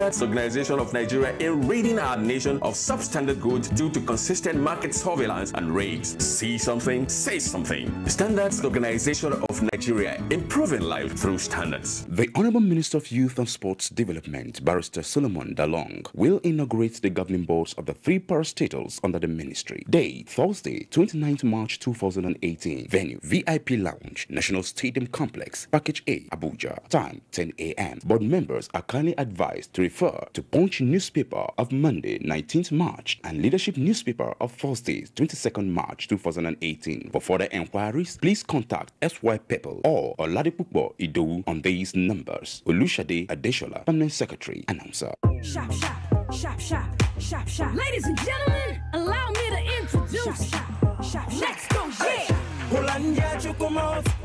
Organization of Nigeria in ridding our nation of substandard goods due to consistent market surveillance and raids. See something, say something. Standards Organization of Nigeria, improving life through standards. The Honorable Minister of Youth and Sports Development, Barrister Solomon Dalong, will inaugurate the governing boards of the 3 parastatals under the ministry. Day, Thursday, 29th March 2018. Venue, VIP Lounge, National Stadium Complex, Package A, Abuja. Time, 10 a.m. Board members are kindly advised to refer to Punch newspaper of Monday, 19th March and Leadership newspaper of Thursday, 22nd March 2018. For further enquiries, please contact S.Y. People or Oladipupo Idowu on these numbers. Olushade Adeshola, Permanent Secretary, Announcer. Shop, shop, shop, shop, shop, shop. Ladies and gentlemen, allow me to introduce. Shop, shop, shop, shop. Let's go, yeah.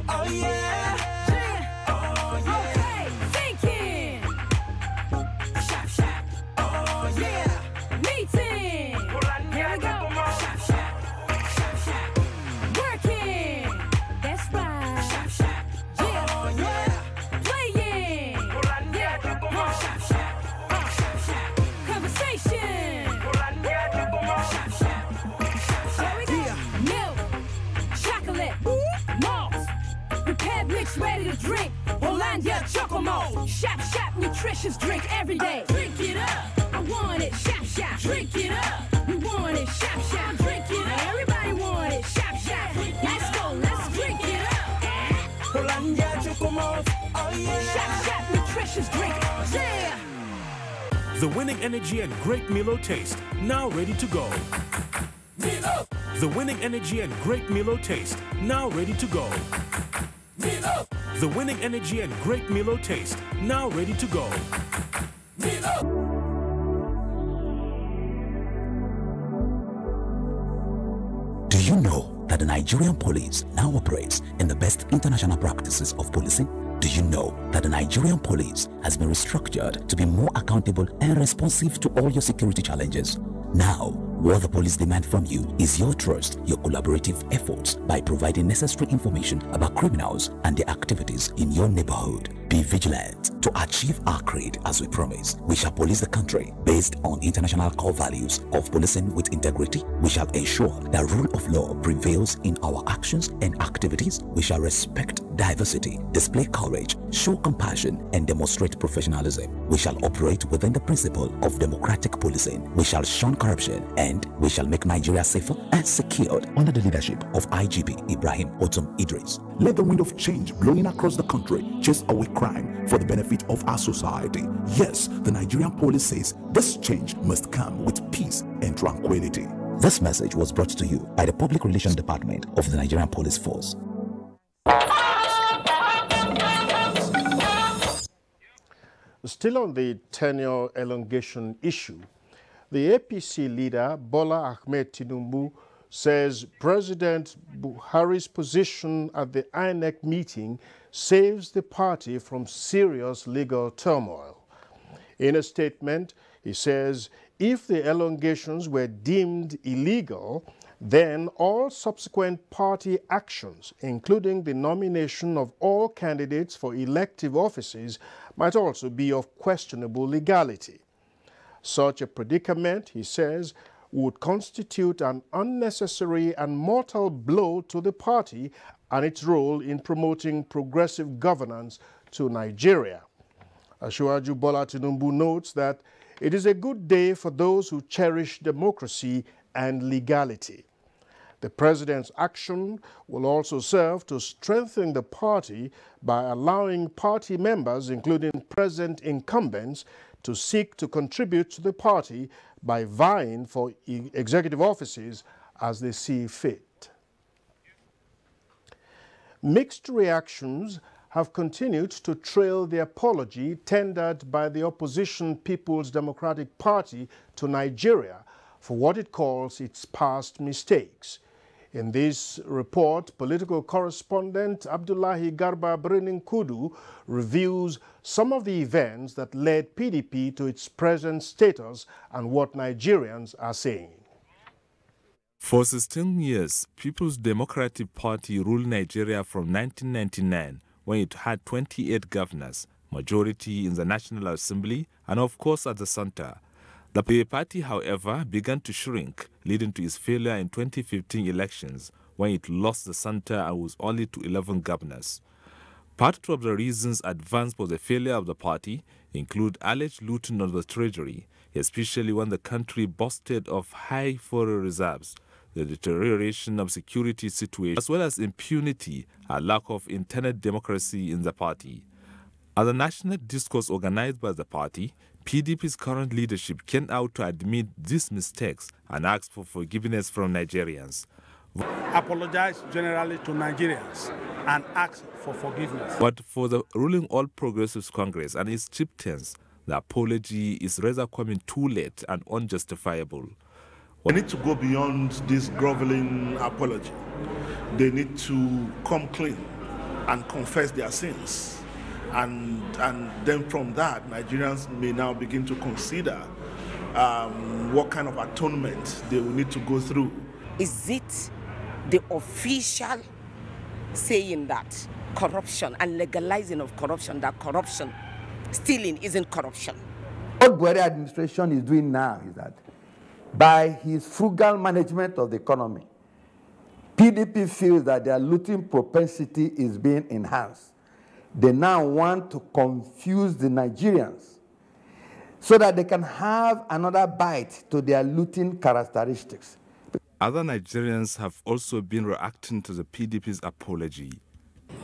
Oh, yeah. Ready to drink, Hollandia Chocomo. Shop, shop, nutritious drink every day. Drink it up, I want it. Shop, shop, drink it up. We want it. Shop, shop, drink it up. Everybody want it. Shop, shop, let's go, let's drink it up. Hollandia Chocomo, oh yeah. Shop, shop, nutritious drink, yeah. The winning energy and great Milo taste, now ready to go. Milo. The winning energy and great Milo taste, now ready to go. Milo. The winning energy and great Milo taste, now ready to go. Milo. Do you know that the Nigerian police now operates in the best international practices of policing? Do you know that the Nigerian police has been restructured to be more accountable and responsive to all your security challenges? Now, what the police demand from you is your trust, your collaborative efforts by providing necessary information about criminals and their activities in your neighborhood. Be vigilant to achieve our creed as we promise. We shall police the country based on international core values of policing with integrity. We shall ensure that rule of law prevails in our actions and activities. We shall respect diversity, display courage, show compassion, and demonstrate professionalism. We shall operate within the principle of democratic policing. We shall shun corruption, and we shall make Nigeria safer and secured under the leadership of IGP Ibrahim Otum Idris. Let the wind of change blowing across the country chase away crime for the benefit of our society. Yes, the Nigerian police says this change must come with peace and tranquility. This message was brought to you by the Public Relations Department of the Nigerian Police Force. Still on the tenure elongation issue, the APC leader Bola Ahmed Tinubu says President Buhari's position at the INEC meeting saves the party from serious legal turmoil. In a statement, he says if the elongations were deemed illegal, then all subsequent party actions, including the nomination of all candidates for elective offices, might also be of questionable legality. Such a predicament, he says, would constitute an unnecessary and mortal blow to the party and its role in promoting progressive governance to Nigeria. Asiwaju Bola Tinubu notes that it is a good day for those who cherish democracy and legality. The president's action will also serve to strengthen the party by allowing party members, including present incumbents, to seek to contribute to the party by vying for executive offices as they see fit. Mixed reactions have continued to trail the apology tendered by the opposition People's Democratic Party to Nigeria for what it calls its past mistakes. In this report, political correspondent Abdullahi Garba Kudu reviews some of the events that led PDP to its present status and what Nigerians are saying. For 16 years, People's Democratic Party ruled Nigeria from 1999, when it had 28 governors, majority in the National Assembly, and of course at the center. The party, however, began to shrink, leading to its failure in 2015 elections when it lost the center and was only to 11 governors. Part of the reasons advanced for the failure of the party include alleged looting of the treasury, especially when the country boasted of high foreign reserves, the deterioration of security situation, as well as impunity and lack of internal democracy in the party. At the national discourse organized by the party, PDP's current leadership came out to admit these mistakes and ask for forgiveness from Nigerians. Apologize generally to Nigerians and ask for forgiveness. But for the ruling All Progressives Congress and its chieftains, the apology is rather coming too late and unjustifiable. They need to go beyond this groveling apology. They need to come clean and confess their sins. And then from that, Nigerians may now begin to consider what kind of atonement they will need to go through. Is it the official saying that corruption and legalizing of corruption, that corruption, stealing isn't corruption? What Buhari administration is doing now is that by his frugal management of the economy, PDP feels that their looting propensity is being enhanced. They now want to confuse the Nigerians so that they can have another bite to their looting characteristics. Other Nigerians have also been reacting to the PDP's apology.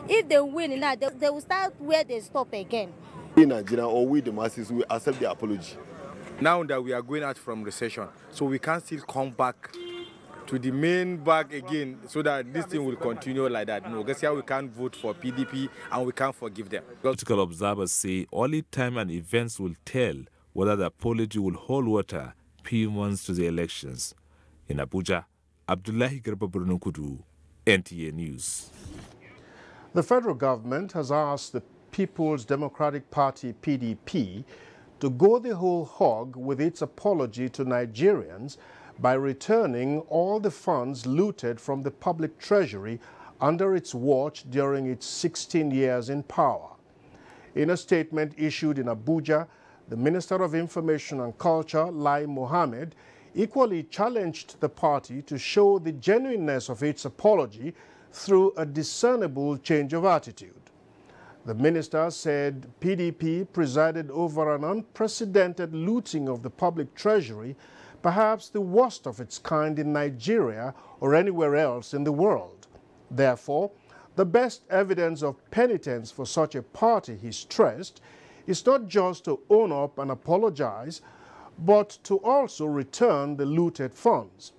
If they win now, they will start where they stop again. We Nigerians or we the masses will accept the apology. Now that we are going out from recession, so we can still come back to the main bag again so that this thing will continue like that. No, guess how we can't vote for PDP and we can't forgive them. Political observers say only time and events will tell whether the apology will hold water few months to the elections. In Abuja, Abdullahi Garba Kudu, NTA News. The federal government has asked the People's Democratic Party, PDP, to go the whole hog with its apology to Nigerians by returning all the funds looted from the public treasury under its watch during its 16 years in power. In a statement issued in Abuja, the Minister of Information and Culture, Lai Mohammed, equally challenged the party to show the genuineness of its apology through a discernible change of attitude. The minister said PDP presided over an unprecedented looting of the public treasury, perhaps the worst of its kind in Nigeria or anywhere else in the world. Therefore, the best evidence of penitence for such a party, he stressed, is not just to own up and apologize, but to also return the looted funds,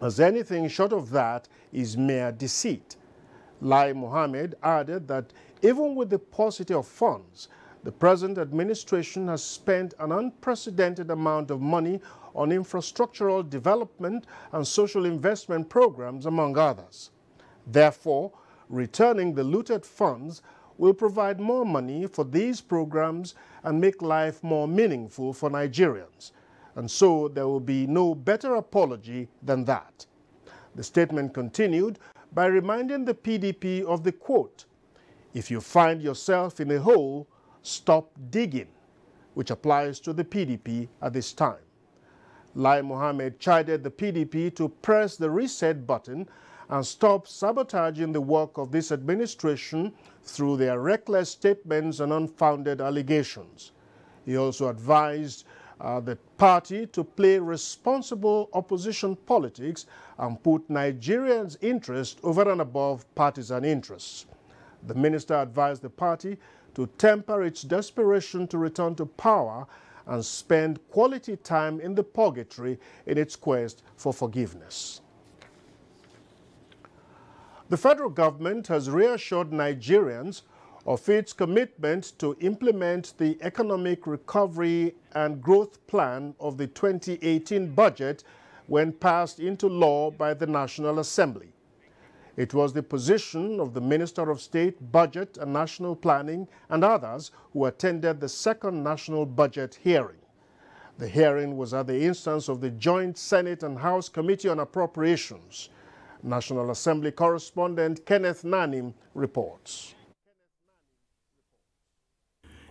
as anything short of that is mere deceit. Lai Mohammed added that even with the paucity of funds, the present administration has spent an unprecedented amount of money on infrastructural development and social investment programs, among others. Therefore, returning the looted funds will provide more money for these programs and make life more meaningful for Nigerians. And so there will be no better apology than that. The statement continued by reminding the PDP of the quote, "If you find yourself in a hole, stop digging," which applies to the PDP at this time. Lai Mohammed chided the PDP to press the reset button and stop sabotaging the work of this administration through their reckless statements and unfounded allegations. He also advised the party to play responsible opposition politics and put Nigerians' interests over and above partisan interests. The minister advised the party to temper its desperation to return to power and spend quality time in the purgatory in its quest for forgiveness. The federal government has reassured Nigerians of its commitment to implement the Economic Recovery and Growth Plan of the 2018 budget when passed into law by the National Assembly. It was the position of the Minister of State, Budget and National Planning and others who attended the second National Budget hearing. The hearing was at the instance of the Joint Senate and House Committee on Appropriations. National Assembly correspondent Kenneth Nanim reports.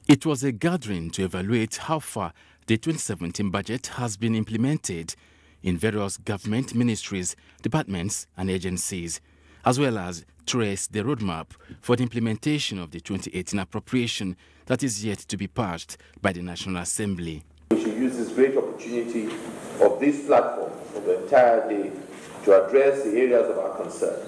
It was a gathering to evaluate how far the 2017 budget has been implemented in various government ministries, departments and agencies, as well as trace the roadmap for the implementation of the 2018 appropriation that is yet to be passed by the National Assembly. We should use this great opportunity of this platform for the entire day to address the areas of our concern,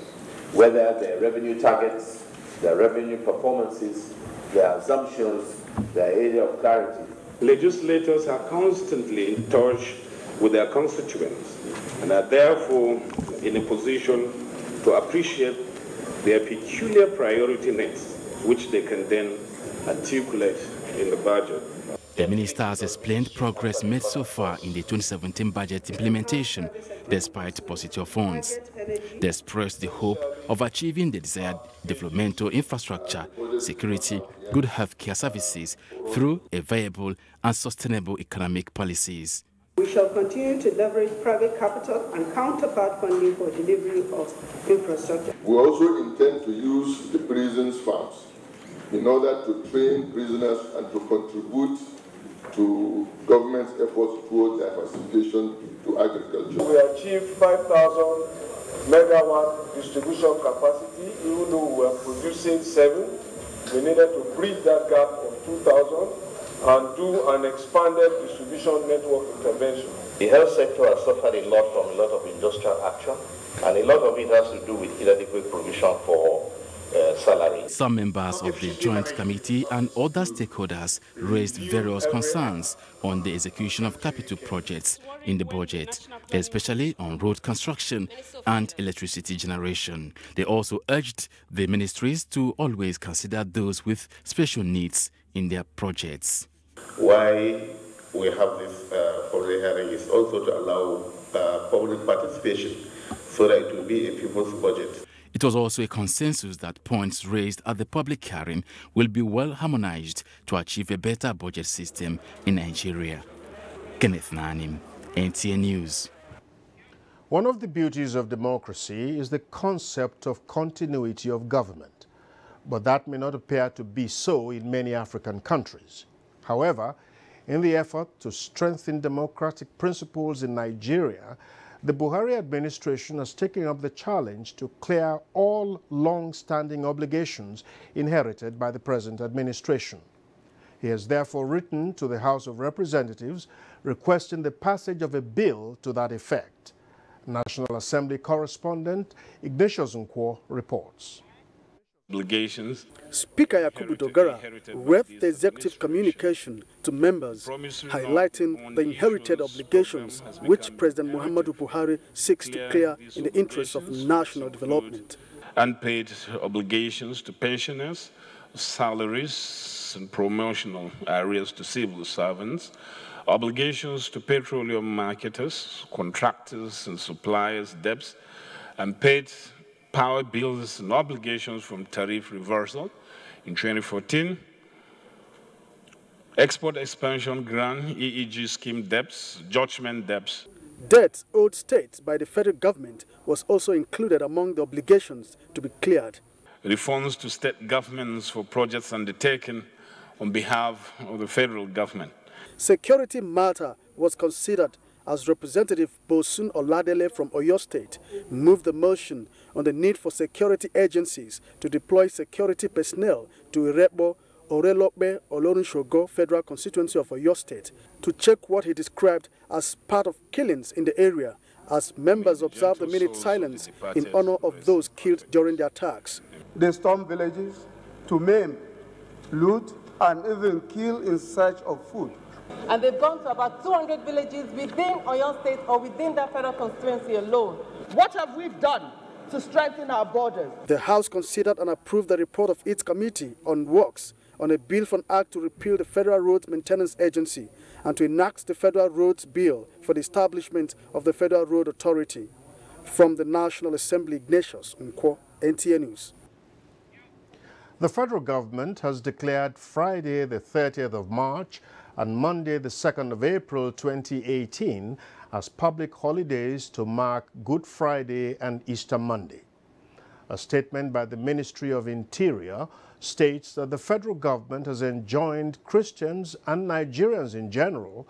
whether their revenue targets, their revenue performances, their assumptions, their area of clarity. Legislators are constantly in touch with their constituents and are therefore in a position to appreciate their peculiar priority needs, which they can then articulate in the budget. The ministers explained progress made so far in the 2017 budget implementation despite paucity of funds. They expressed the hope of achieving the desired developmental infrastructure, security, good healthcare services through a viable and sustainable economic policies. We shall continue to leverage private capital and counterpart funding for delivery of infrastructure. We also intend to use the prisons funds in order to train prisoners and to contribute to government's efforts towards diversification to agriculture. We achieved 5,000 megawatt distribution capacity, even though we were producing 7. We needed to bridge that gap of 2,000 and do an expanded distribution network intervention. The health sector has suffered a lot from a lot of industrial action, and a lot of it has to do with inadequate provision for salary. Some members of the Joint Committee and other stakeholders raised various concerns on the execution of capital projects in the budget, especially on road construction and electricity generation. They also urged the ministries to always consider those with special needs in their projects. Why we have this public hearing is also to allow public participation so that it will be a people's budget. It was also a consensus that points raised at the public hearing will be well harmonized to achieve a better budget system in Nigeria. Kenneth Nanim, NTA News. One of the beauties of democracy is the concept of continuity of government, but that may not appear to be so in many African countries. However, in the effort to strengthen democratic principles in Nigeria, the Buhari administration has taken up the challenge to clear all long-standing obligations inherited by the present administration. He has therefore written to the House of Representatives requesting the passage of a bill to that effect. National Assembly correspondent Ignatius Nkwo reports. Obligations. Speaker Yakubu Dogara read the executive communication to members, highlighting the inherited obligations which President Muhammadu Buhari seeks to clear in the interests of national development. Unpaid obligations to pensioners, salaries and promotional arrears to civil servants, obligations to petroleum marketers, contractors and suppliers, debts, unpaid power bills and obligations from tariff reversal in 2014, export expansion grant, EEG scheme debts, judgment debts. Debts owed states by the federal government was also included among the obligations to be cleared. Refunds to state governments for projects undertaken on behalf of the federal government. Security matter was considered as Representative Bosun Oladele from Oyo State moved the motion on the need for security agencies to deploy security personnel to Irebo, Orelope, Olorunshogo Federal Constituency of Oyo State to check what he described as part of killings in the area as members observed the minute silence in honor of those killed during the attacks. They storm villages to maim, loot, and even kill in search of food. And they've gone to about 200 villages within Oyo State or within that federal constituency alone. What have we done to strengthen our borders? The House considered and approved the report of its committee on works on a bill for an act to repeal the Federal Roads Maintenance Agency and to enact the Federal Roads Bill for the establishment of the Federal Road Authority. From the National Assembly, Ignatius Nkwo, NTA News. The federal government has declared Friday the 30th of March and Monday the 2nd of April 2018 as public holidays to mark Good Friday and Easter Monday. A statement by the Ministry of Interior states that the federal government has enjoined Christians and Nigerians in general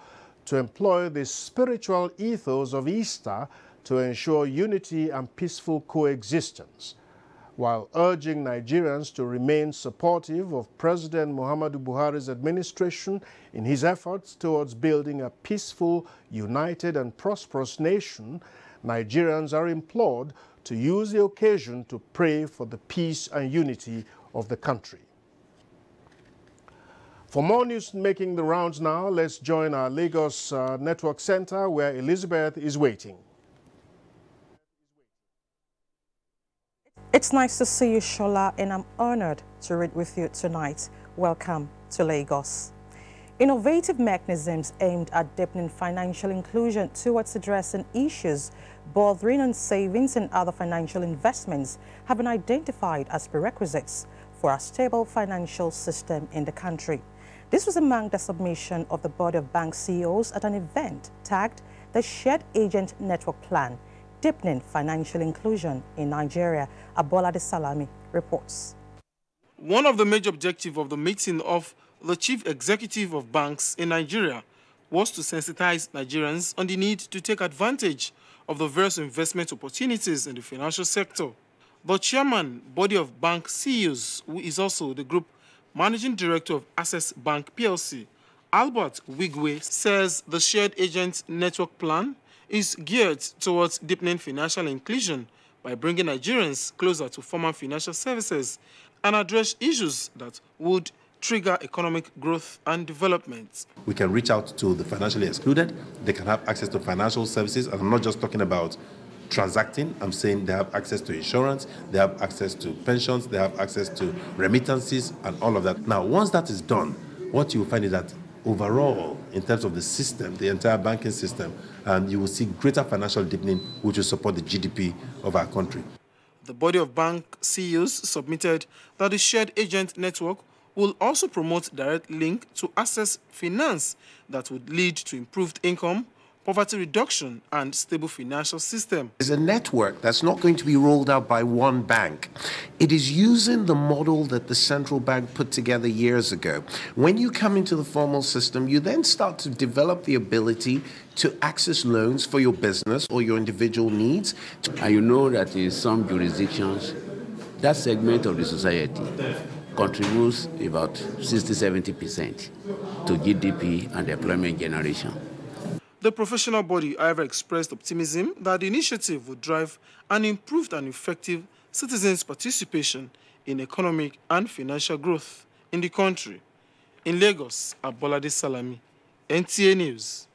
to employ the spiritual ethos of Easter to ensure unity and peaceful coexistence, while urging Nigerians to remain supportive of President Muhammadu Buhari's administration in his efforts towards building a peaceful, united and prosperous nation. Nigerians are implored to use the occasion to pray for the peace and unity of the country. For more news making the rounds now, let's join our Lagos Network Center where Elizabeth is waiting. It's nice to see you, Shola, and I'm honored to read with you tonight. Welcome to Lagos. Innovative mechanisms aimed at deepening financial inclusion towards addressing issues bordering on savings and other financial investments have been identified as prerequisites for a stable financial system in the country. This was among the submission of the Body of Bank CEOs at an event tagged the Shared Agent Network Plan, Deepening Financial Inclusion in Nigeria. Abolade Salami reports. One of the major objectives of the meeting of the Chief Executive of Banks in Nigeria was to sensitize Nigerians on the need to take advantage of the various investment opportunities in the financial sector. The chairman, Body of Bank CEOs, who is also the Group Managing Director of Access Bank PLC, Albert Wigwe, says the Shared Agent Network Plan is geared towards deepening financial inclusion by bringing Nigerians closer to formal financial services and address issues that would trigger economic growth and development. We can reach out to the financially excluded. They can have access to financial services. And I'm not just talking about transacting. I'm saying they have access to insurance, they have access to pensions, they have access to remittances and all of that. Now, once that is done, what you will find is that overall, in terms of the system, the entire banking system, you will see greater financial deepening, which will support the GDP of our country. The Body of Bank CEOs submitted that the Shared Agent Network will also promote direct link to access finance that would lead to improved income, poverty reduction, and stable financial system. It's a network that's not going to be rolled out by one bank. It is using the model that the central bank put together years ago. When you come into the formal system, you then start to develop the ability to access loans for your business or your individual needs. And you know that in some jurisdictions, that segment of the society contributes about 60–70% to GDP and employment generation. The professional body, however, expressed optimism that the initiative would drive an improved and effective citizens' participation in economic and financial growth in the country. In Lagos, Abolade Salami, NTA News.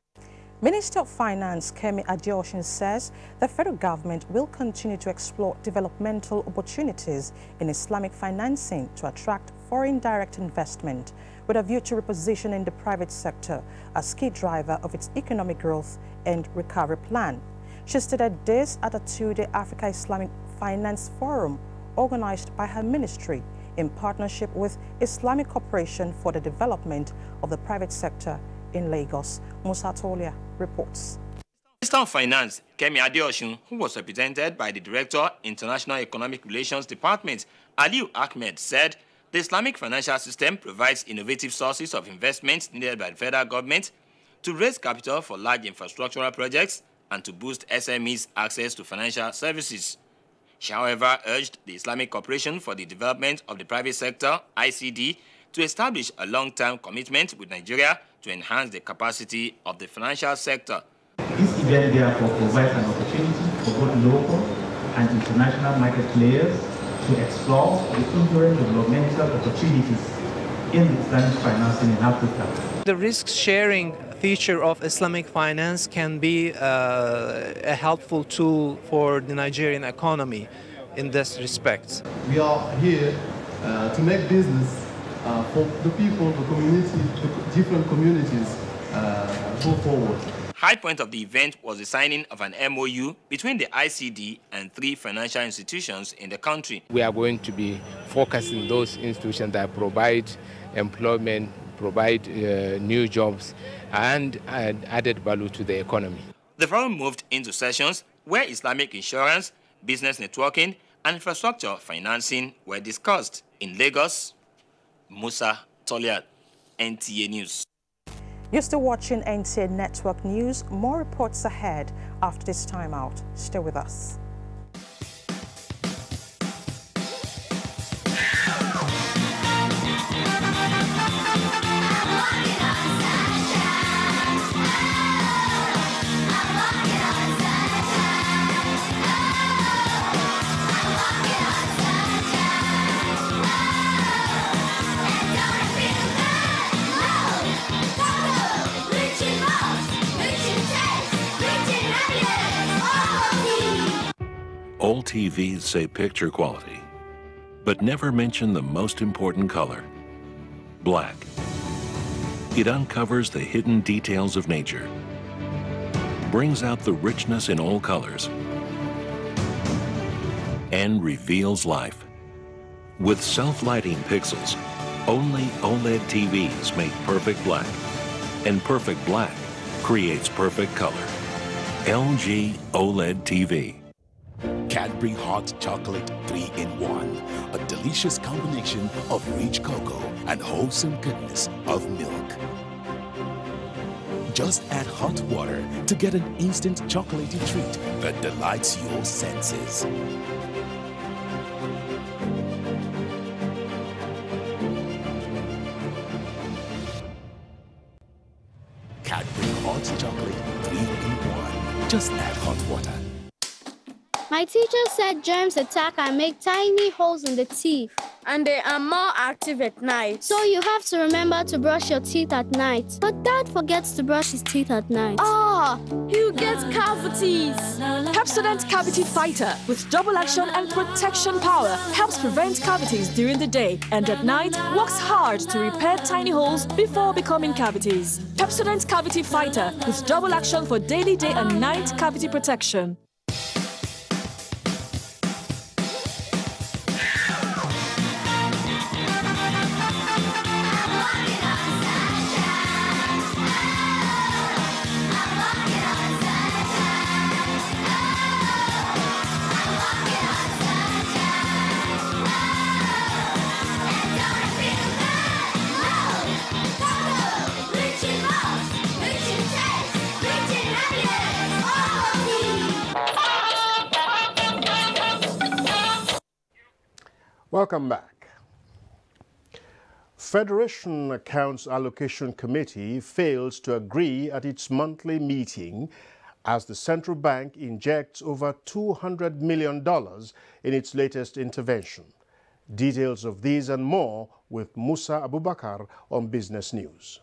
Minister of Finance Kemi Adeosun says the federal government will continue to explore developmental opportunities in Islamic financing to attract foreign direct investment with a view to repositioning the private sector as key driver of its economic growth and recovery plan. She stated this at a two-day Africa Islamic Finance Forum organized by her ministry in partnership with Islamic Corporation for the Development of the Private Sector in Lagos. Musa Tolia reports. Minister of Finance Kemi Adeosun, who was represented by the Director, International Economic Relations Department, Aliu Ahmed, said the Islamic financial system provides innovative sources of investment needed by the federal government to raise capital for large infrastructural projects and to boost SMEs' access to financial services. She, however, urged the Islamic Corporation for the Development of the Private Sector, ICD, to establish a long-term commitment with Nigeria to enhance the capacity of the financial sector. This event therefore provides an opportunity for both local and international market players to explore the inherent developmental opportunities in Islamic financing in Africa. The risk-sharing feature of Islamic finance can be a helpful tool for the Nigerian economy in this respect. We are here to make business for the people, the community, the different communities go forward. High point of the event was the signing of an MOU between the ICD and 3 financial institutions in the country. We are going to be focusing those institutions that provide employment, provide new jobs, and added value to the economy. The forum moved into sessions where Islamic insurance, business networking, and infrastructure financing were discussed in Lagos. Musa Toliat, NTA News. You're still watching NTA Network News. More reports ahead after this time out. Stay with us. All TVs say picture quality, but never mention the most important color, black. It uncovers the hidden details of nature, brings out the richness in all colors, and reveals life. With self-lighting pixels, only OLED TVs make perfect black, and perfect black creates perfect color. LG OLED TV. Cadbury Hot Chocolate 3-in-1, a delicious combination of rich cocoa and wholesome goodness of milk. Just add hot water to get an instant chocolatey treat that delights your senses. Cadbury Hot Chocolate 3-in-1. Just add hot water. My teacher said germs attack and make tiny holes in the teeth. And they are more active at night. So you have to remember to brush your teeth at night. But Dad forgets to brush his teeth at night. Ah, he'll get cavities. Pepsodent Cavity Fighter with double action and protection power helps prevent cavities during the day and at night works hard to repair tiny holes before becoming cavities. Pepsodent Cavity Fighter with double action for daily day and night cavity protection. Welcome back. Federation Accounts Allocation Committee fails to agree at its monthly meeting as the central bank injects over $200 million in its latest intervention. Details of these and more with Musa Abubakar on Business News.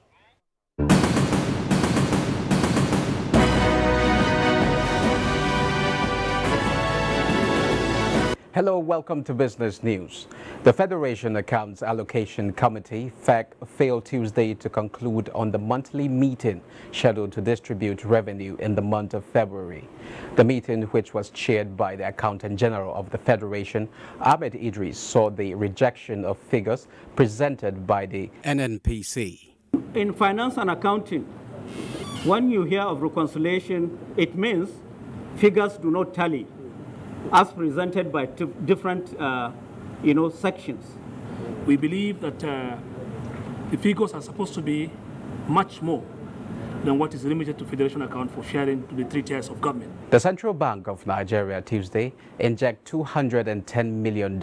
Hello, welcome to Business News. The Federation Accounts Allocation Committee, FAC, failed Tuesday to conclude on the monthly meeting scheduled to distribute revenue in the month of February. The meeting, which was chaired by the Accountant General of the Federation, Ahmed Idris, saw the rejection of figures presented by the NNPC. In finance and accounting, when you hear of reconciliation, it means figures do not tally as presented by different sections. We believe that the figures are supposed to be much more than what is limited to Federation account for sharing to the 3 tiers of government. The Central Bank of Nigeria Tuesday injected $210 million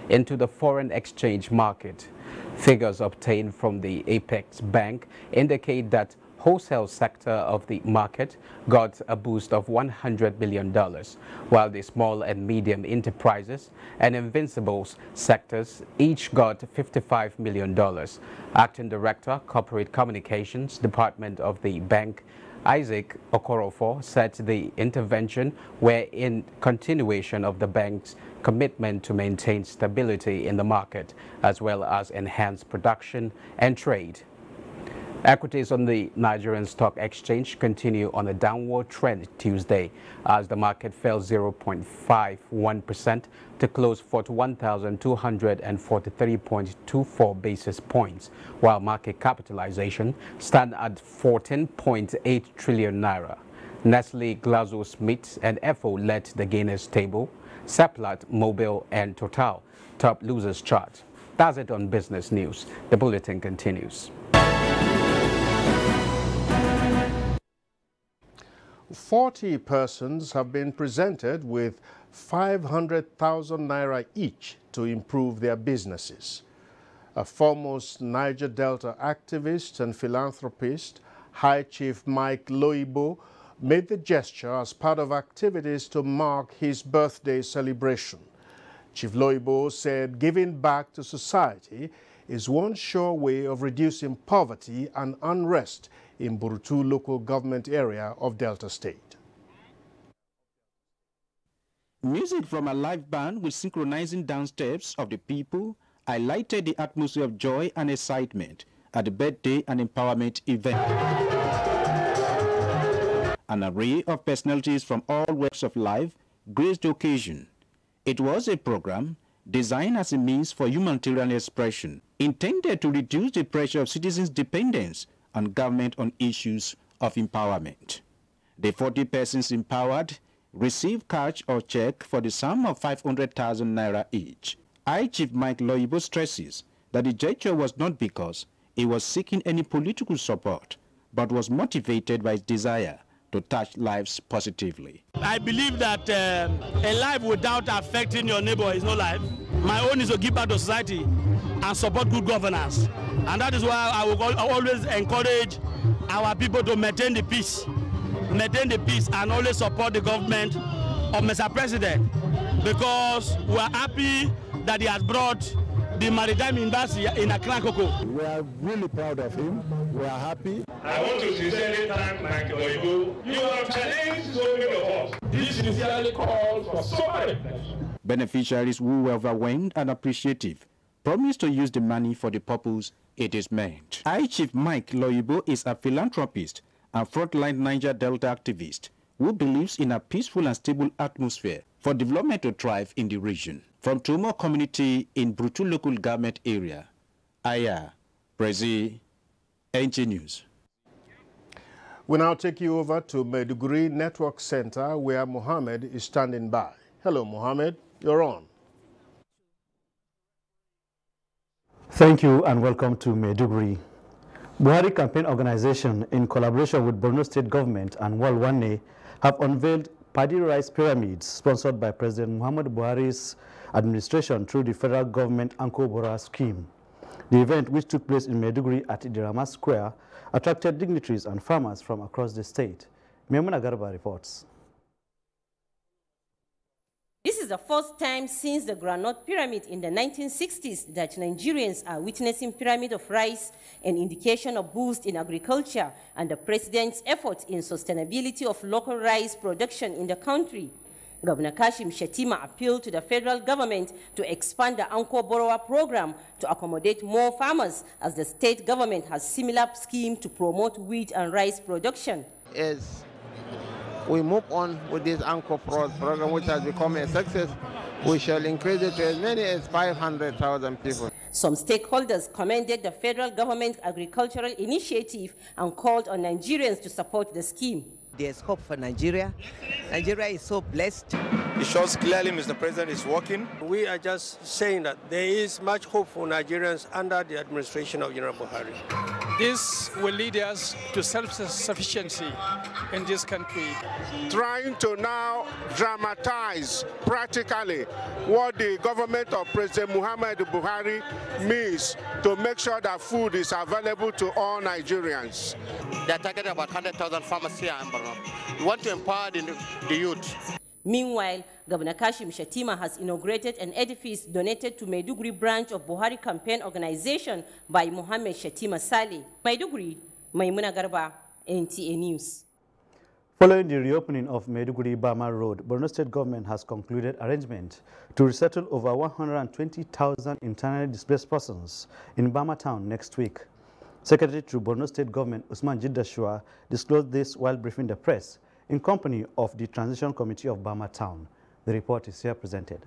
into the foreign exchange market. Figures obtained from the Apex Bank indicate that wholesale sector of the market got a boost of $100 million, while the small and medium enterprises and invincibles sectors each got $55 million. Acting Director, Corporate Communications Department of the bank, Isaac Okorofo, said the intervention were in continuation of the bank's commitment to maintain stability in the market, as well as enhance production and trade. Equities on the Nigerian Stock Exchange continue on a downward trend Tuesday as the market fell 0.51% to close 41,243.24 basis points, while market capitalization stand at 14.8 trillion naira. Nestle, GlaxoSmithKline and FO led the gainers table. Seplat, Mobil, and Total top losers chart. That's it on business news. The bulletin continues. 40 persons have been presented with 500,000 naira each to improve their businesses. A foremost Niger Delta activist and philanthropist, High Chief Mike Loibo, made the gesture as part of activities to mark his birthday celebration. Chief Loibo said giving back to society is one sure way of reducing poverty and unrest in Burutu local government area of Delta State. Music from a live band with synchronizing dance steps of the people highlighted the atmosphere of joy and excitement at the birthday and empowerment event. An array of personalities from all walks of life graced the occasion. It was a program designed as a means for humanitarian expression, intended to reduce the pressure of citizens' dependence on government on issues of empowerment. The 40 persons empowered received cash or check for the sum of 500,000 naira each. High Chief Mike Loibo stresses that the gesture was not because he was seeking any political support, but was motivated by his desire to touch lives positively. I believe that a life without affecting your neighbor is no life. My own is to give back to society and support good governance. And that is why I will always encourage our people to maintain the peace and always support the government of Mr. President, because we are happy that he has brought the Maritime University in Accra, Koko. We are really proud of him. We are happy. I want to sincerely thank Mike Loibo. You have challenged so many of us. This sincerely calls for sober reflection. Beneficiaries who were overwhelmed and appreciative promised to use the money for the purpose it is meant. High Chief Mike Loibo is a philanthropist and frontline Niger Delta activist who believes in a peaceful and stable atmosphere for development to thrive in the region. From Tumo community in Burutu local government area, Aya, Brazil, NTA News. We now take you over to Maiduguri Network Center where Mohammed is standing by. Hello, Mohammed. You're on. Thank you and welcome to Maiduguri. Buhari Campaign Organization, in collaboration with Borno State Government and Walwane, have unveiled paddy rice pyramids sponsored by President Muhammadu Buhari's administration through the federal government Anko Bora scheme. The event, which took place in Maiduguri at Idirama Square, attracted dignitaries and farmers from across the state. Memuna Garba reports. This is the first time since the Granite Pyramid in the 1960s that Nigerians are witnessing pyramid of rice, an indication of boost in agriculture and the president's efforts in sustainability of local rice production in the country. Governor Kashim Shettima appealed to the federal government to expand the Anko Borowa program to accommodate more farmers, as the state government has similar scheme to promote wheat and rice production. As we move on with this Anko program, which has become a success, we shall increase it to as many as 500,000 people. Some stakeholders commended the federal government agricultural initiative and called on Nigerians to support the scheme. There's hope for Nigeria. Nigeria is so blessed. It shows clearly Mr. President is working. We are just saying that there is much hope for Nigerians under the administration of General Buhari. This will lead us to self-sufficiency in this country. Trying to now dramatize practically what the government of President Muhammadu Buhari means to make sure that food is available to all Nigerians. They are targeting about 100,000 farmers here in Borno. We want to empower the youth. Meanwhile, Governor Kashim Shettima has inaugurated an edifice donated to Maiduguri branch of Buhari Campaign Organization by Mohammed Shettima Saleh. Maiduguri, Maimuna Garba, NTA News. Following the reopening of Maiduguri-Bama Road, Borno State Government has concluded arrangement to resettle over 120,000 internally displaced persons in Bama town next week. Secretary to Borno State Government Usman Jiddashua disclosed this while briefing the press in company of the Transition Committee of Bama Town. The report is here presented.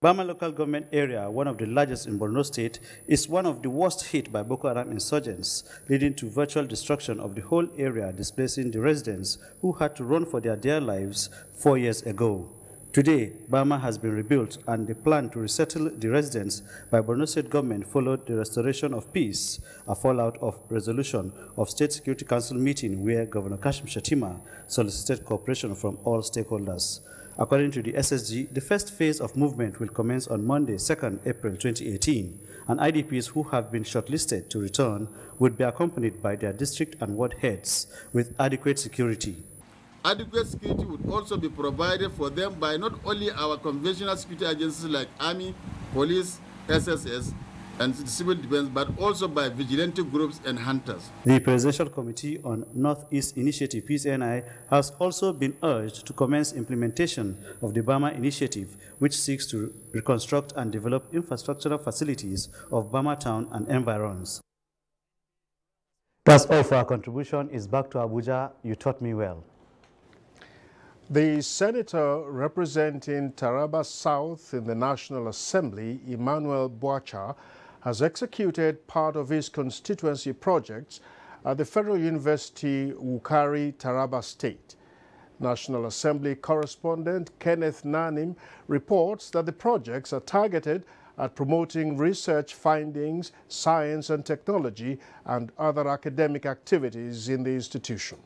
Bama local government area, one of the largest in Borno State, is one of the worst hit by Boko Haram insurgents, leading to virtual destruction of the whole area, displacing the residents who had to run for their dear lives 4 years ago. Today, Bama has been rebuilt, and the plan to resettle the residents by Borno State government followed the restoration of peace, a fallout of resolution of State Security Council meeting where Governor Kashim Shettima solicited cooperation from all stakeholders. According to the SSG, the first phase of movement will commence on Monday, 2nd April 2018, and IDPs who have been shortlisted to return would be accompanied by their district and ward heads with adequate security. Adequate security would also be provided for them by not only our conventional security agencies like Army, Police, SSS, and civil defense, but also by vigilante groups and hunters. The Presidential Committee on Northeast Initiative, PCNI, has also been urged to commence implementation of the Bama Initiative, which seeks to reconstruct and develop infrastructural facilities of Bama town and environs. That's all for our contribution. It's back to Abuja. You taught me well. The senator representing Taraba South in the National Assembly, Emmanuel Boacha, has executed part of his constituency projects at the Federal University, Wukari, Taraba State. National Assembly correspondent Kenneth Nanim reports that the projects are targeted at promoting research findings, science and technology, and other academic activities in the institution.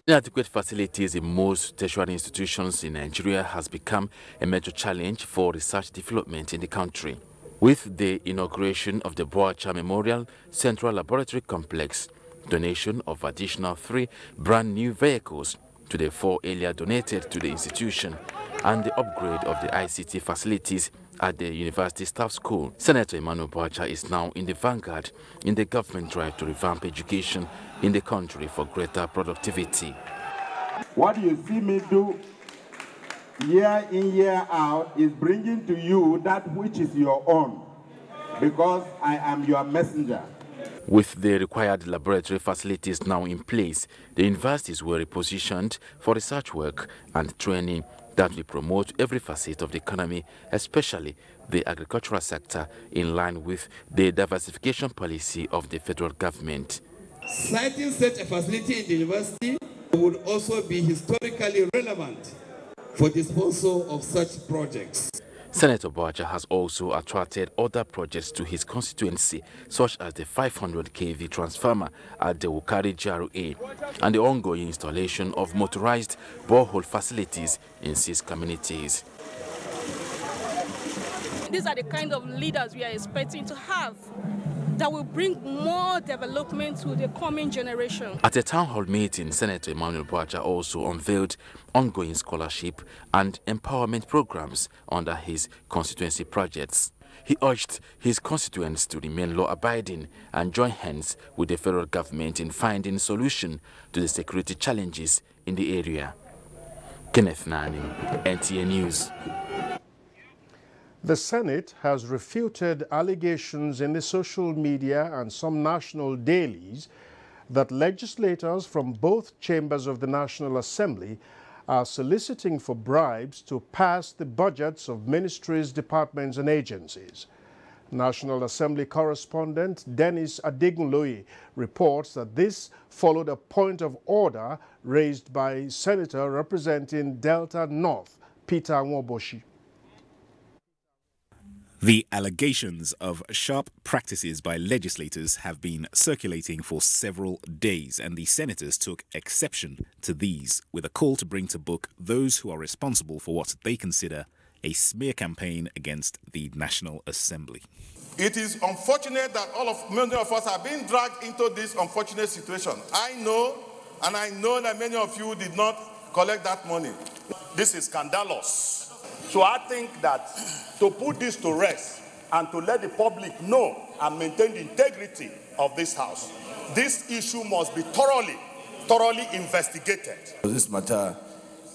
Inadequate facilities in most tertiary institutions in Nigeria has become a major challenge for research development in the country. With the inauguration of the Boacha Memorial Central Laboratory Complex, donation of additional 3 brand new vehicles to the 4 earlier donated to the institution, and the upgrade of the ICT facilities at the University Staff School, Senator Emmanuel Boacha is now in the vanguard in the government drive to revamp education in the country for greater productivity. What you see me do year in, year out is bringing to you that which is your own, because I am your messenger. With the required laboratory facilities now in place, the universities were repositioned for research work and training that will promote every facet of the economy, especially the agricultural sector, in line with the diversification policy of the federal government. Citing such a facility in the university would also be historically relevant for disposal of such projects. Senator Boacha has also attracted other projects to his constituency, such as the 500 kV transformer at the Wukari GRA and the ongoing installation of motorized borehole facilities in 6 communities. These are the kind of leaders we are expecting to have that will bring more development to the coming generation. At a town hall meeting, Senator Emmanuel Boacha also unveiled ongoing scholarship and empowerment programs under his constituency projects. He urged his constituents to remain law-abiding and join hands with the federal government in finding solution to the security challenges in the area. Kenneth Nanim, NTA News. The Senate has refuted allegations in the social media and some national dailies that legislators from both chambers of the National Assembly are soliciting for bribes to pass the budgets of ministries, departments and agencies. National Assembly correspondent Dennis Adegunloye reports that this followed a point of order raised by Senator representing Delta North, Peter Nwoboshi. The allegations of sharp practices by legislators have been circulating for several days, and the senators took exception to these with a call to bring to book those who are responsible for what they consider a smear campaign against the National Assembly. It is unfortunate that many of us are being dragged into this unfortunate situation. I know that many of you did not collect that money. This is scandalous. So I think that to put this to rest and to let the public know and maintain the integrity of this House, this issue must be thoroughly investigated. This matter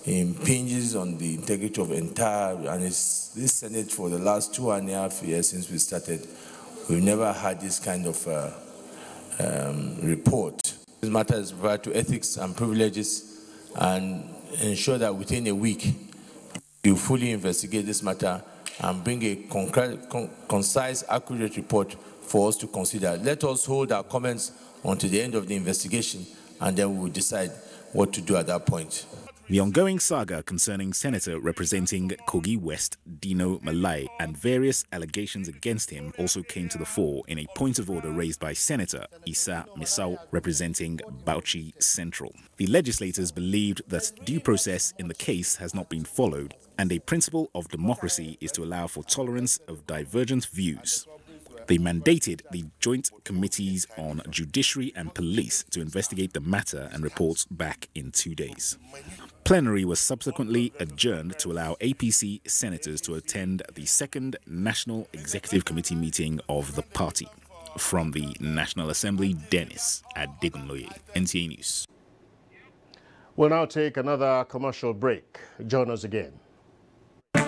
impinges on the integrity of this Senate for the last 2.5 years since we started. We've never had this kind of report. This matter is referred to ethics and privileges and ensure that within a week, will fully investigate this matter and bring a concise, accurate report for us to consider. Let us hold our comments until the end of the investigation, and then we will decide what to do at that point. The ongoing saga concerning Senator representing Kogi West, Dino Malai, and various allegations against him also came to the fore in a point of order raised by Senator Issa Misau representing Bauchi Central. The legislators believed that due process in the case has not been followed, and a principle of democracy is to allow for tolerance of divergent views. They mandated the Joint Committees on Judiciary and Police to investigate the matter and report back in 2 days. Plenary was subsequently adjourned to allow APC senators to attend the second National Executive Committee meeting of the party. From the National Assembly, Dennis Adegunloye, NTA News. We'll now take another commercial break. Join us again. The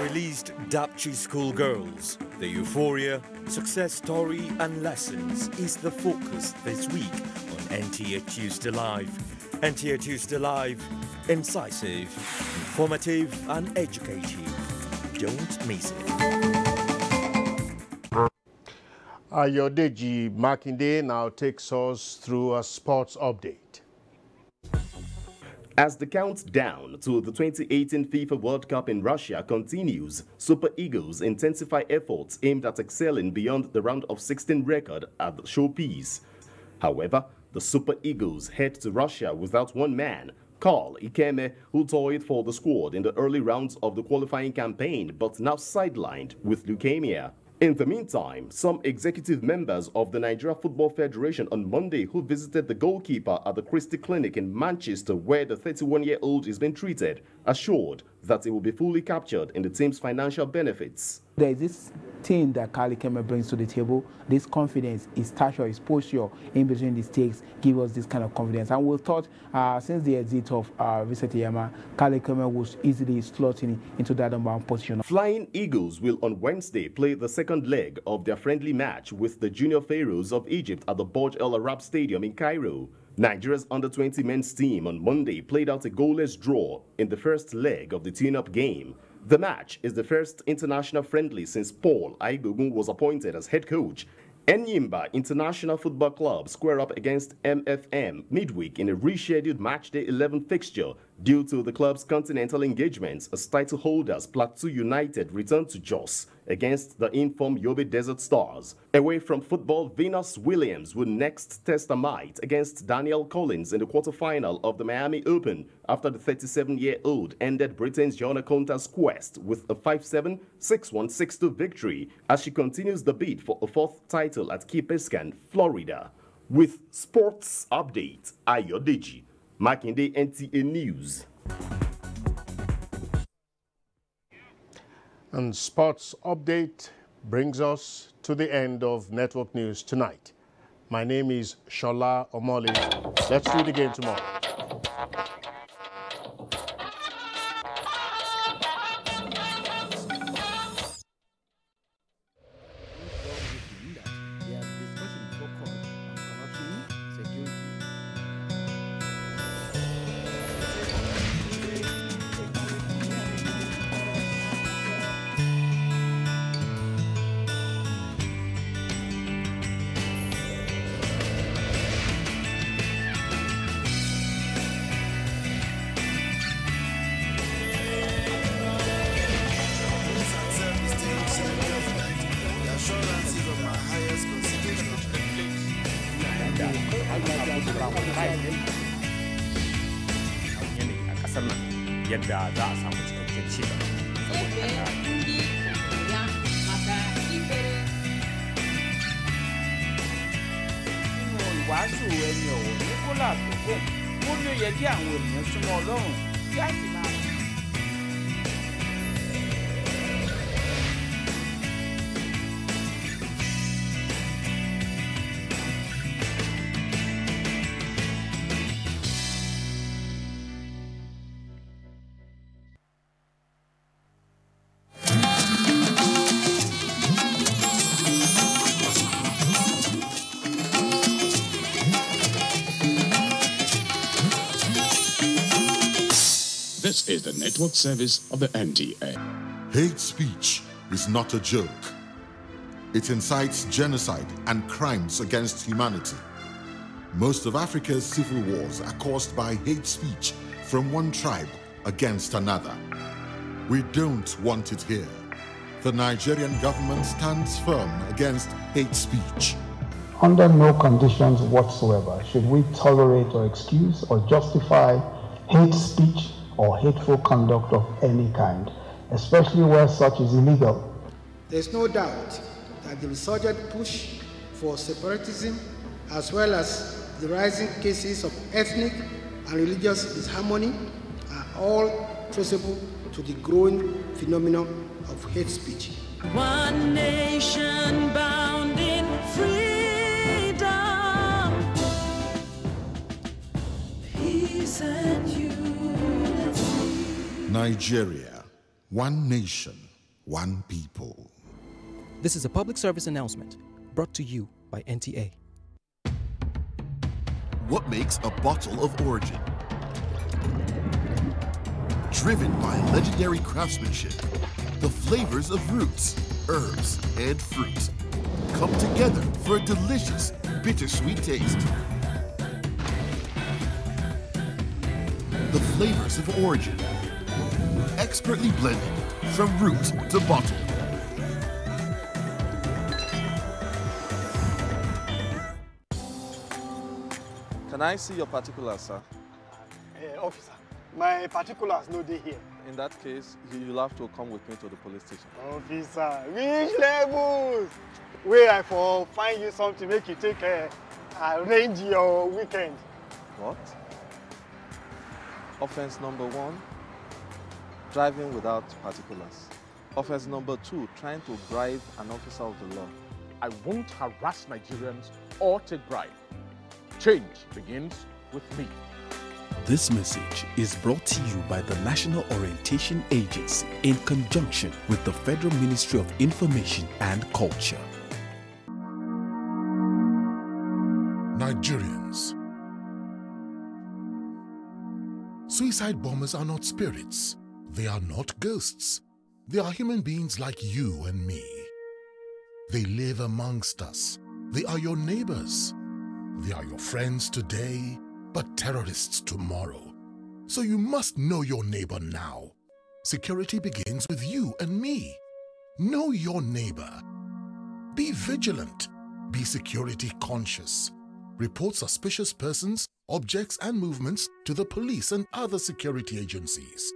released Dapchi schoolgirls, the euphoria, success story and lessons is the focus this week on NTA Tuesday Live. NTA Tuesday Live, incisive, informative and educative. Don't miss it. Ayodeji Makinde now takes us through a sports update. As the countdown to the 2018 FIFA World Cup in Russia continues, Super Eagles intensify efforts aimed at excelling beyond the round of 16 record at the showpiece. However, the Super Eagles head to Russia without one man, Carl Ikeme, who toyed for the squad in the early rounds of the qualifying campaign but now sidelined with leukemia. In the meantime, some executive members of the Nigeria Football Federation on Monday who visited the goalkeeper at the Christie Clinic in Manchester where the 31-year-old is being treated, assured that he will be fully captured in the team's financial benefits. There is this thing that Carl Ikeme brings to the table, this confidence, his stature, his posture in between the stakes give us this kind of confidence. And we thought since the exit of Vincent Yama, Carl Ikeme was easily slotting into that number one position. Flying Eagles will on Wednesday play the second leg of their friendly match with the Junior Pharaohs of Egypt at the Burj El Arab Stadium in Cairo. Nigeria's under-20 men's team on Monday played out a goalless draw in the first leg of the tune-up game. The match is the first international friendly since Paul Aigogun was appointed as head coach. Enyimba International Football Club square up against MFM midweek in a rescheduled matchday 11 fixture due to the club's continental engagements as title holders Plateau United return to Jos against the informed Yobe Desert Stars. Away from football, Venus Williams will next test a might against Daniel Collins in the quarterfinal of the Miami Open after the 37-year-old ended Britain's Joanna Konta's quest with a 5-7, 6-1, 6-2 victory as she continues the bid for a fourth title at Key Biscayne, Florida. With sports update, Ayodeji Makinde, NTA News. And sports update brings us to the end of Network News tonight. My name is Shola Omoli. Let's do it again tomorrow. yadda za a samu cikakken ci gaba saboda ìwàásù ẹni ọ̀wọ̀ ní kólà tó fún ó ní ó yẹ kí àwọn ènìyàn súnmọ́ Ọlọ́run kí á sì máa. This is the network service of the NTA. Hate speech is not a joke. It incites genocide and crimes against humanity. Most of Africa's civil wars are caused by hate speech from one tribe against another. We don't want it here. The Nigerian government stands firm against hate speech. Under no conditions whatsoever should we tolerate or excuse or justify hate speech or hateful conduct of any kind, especially where such is illegal. There's no doubt that the resurgent push for separatism, as well as the rising cases of ethnic and religious disharmony, are all traceable to the growing phenomenon of hate speech. One nation bound in freedom, peace and unity. Nigeria, one nation, one people. This is a public service announcement brought to you by NTA. What makes a bottle of origin? Driven by legendary craftsmanship, the flavors of roots, herbs, and fruit come together for a delicious, bittersweet taste. The flavors of origin, expertly blended from root to bottle. Can I see your particulars, sir? Officer, my particulars no dey here. In that case, you'll have to come with me to the police station. Officer, which levels? Where I for find you something make you take arrange your weekend. What? Offense number 1, driving without particulars. Offense number 2, trying to bribe an officer of the law. I won't harass Nigerians or take bribe. Change begins with me. This message is brought to you by the National Orientation Agency in conjunction with the Federal Ministry of Information and Culture. Nigerians. Suicide bombers are not spirits. They are not ghosts. They are human beings like you and me. They live amongst us. They are your neighbors. They are your friends today, but terrorists tomorrow. So you must know your neighbor now. Security begins with you and me. Know your neighbor. Be vigilant. Be security conscious. Report suspicious persons, objects, and movements to the police and other security agencies.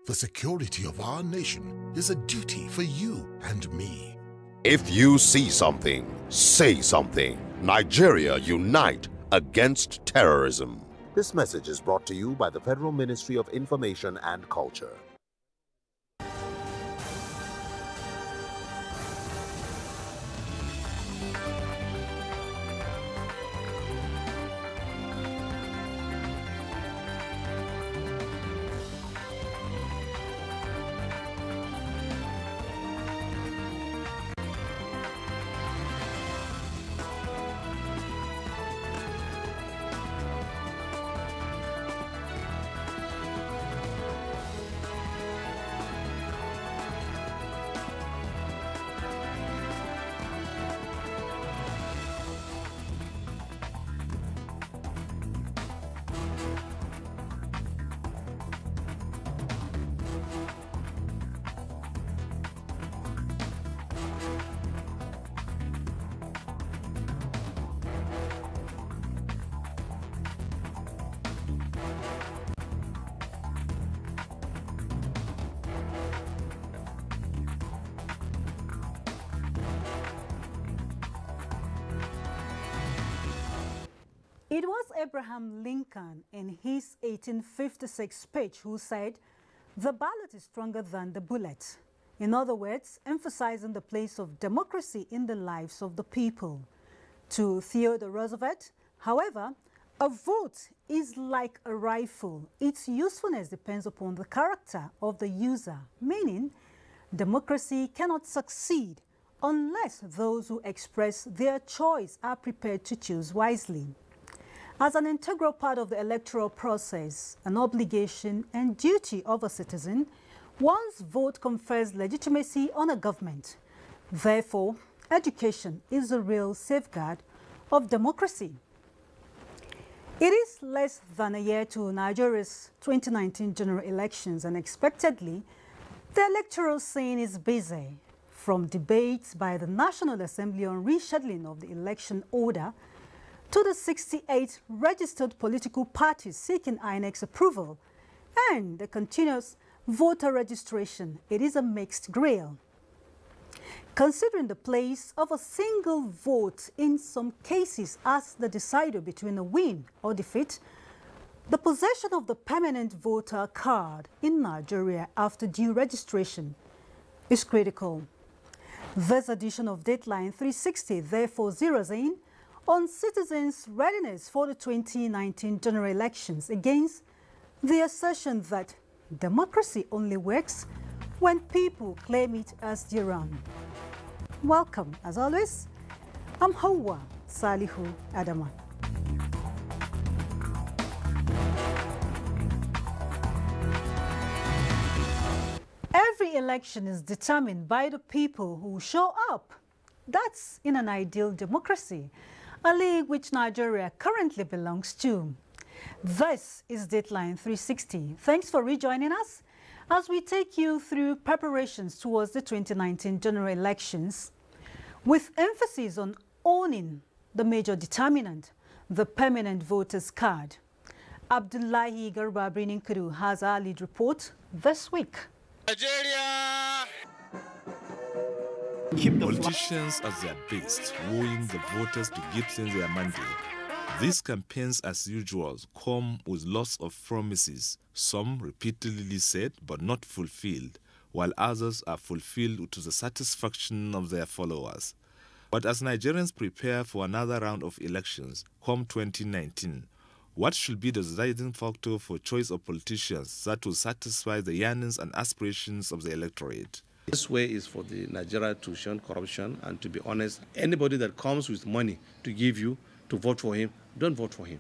The security of our nation is a duty for you and me. If you see something, say something. Nigeria, unite against terrorism. This message is brought to you by the Federal Ministry of Information and Culture. It was Abraham Lincoln in his 1856 speech who said, "The ballot is stronger than the bullet." In other words, emphasizing the place of democracy in the lives of the people. To Theodore Roosevelt, however, a vote is like a rifle. Its usefulness depends upon the character of the user, meaning democracy cannot succeed unless those who express their choice are prepared to choose wisely. As an integral part of the electoral process, an obligation and duty of a citizen, one's vote confers legitimacy on a government. Therefore, education is a real safeguard of democracy. It is less than a year to Nigeria's 2019 general elections, and expectedly, the electoral scene is busy. From debates by the National Assembly on rescheduling of the election order to the 68 registered political parties seeking INEC's approval and the continuous voter registration, it is a mixed grill. Considering the place of a single vote in some cases as the decider between a win or defeat, the possession of the permanent voter card in Nigeria after due registration is critical. This edition of Dateline 360 therefore zeroes in on citizens' readiness for the 2019 general elections against the assertion that democracy only works when people claim it as their own. Welcome, as always. I'm Hawa Salihu Adama. Every election is determined by the people who show up. That's in an ideal democracy, a league which Nigeria currently belongs to. This is Dateline 360. Thanks for rejoining us as we take you through preparations towards the 2019 general elections, with emphasis on owning the major determinant, the permanent voters card. Abdullahi Garba Brininkudu has our lead report this week. Nigeria! Politicians at their best, wooing the voters to give them their mandate. These campaigns, as usual, come with lots of promises, some repeatedly said but not fulfilled, while others are fulfilled to the satisfaction of their followers. But as Nigerians prepare for another round of elections, come 2019, what should be the deciding factor for choice of politicians that will satisfy the yearnings and aspirations of the electorate? This way is for the Nigeria to shun corruption, and to be honest, anybody that comes with money to give you to vote for him, don't vote for him.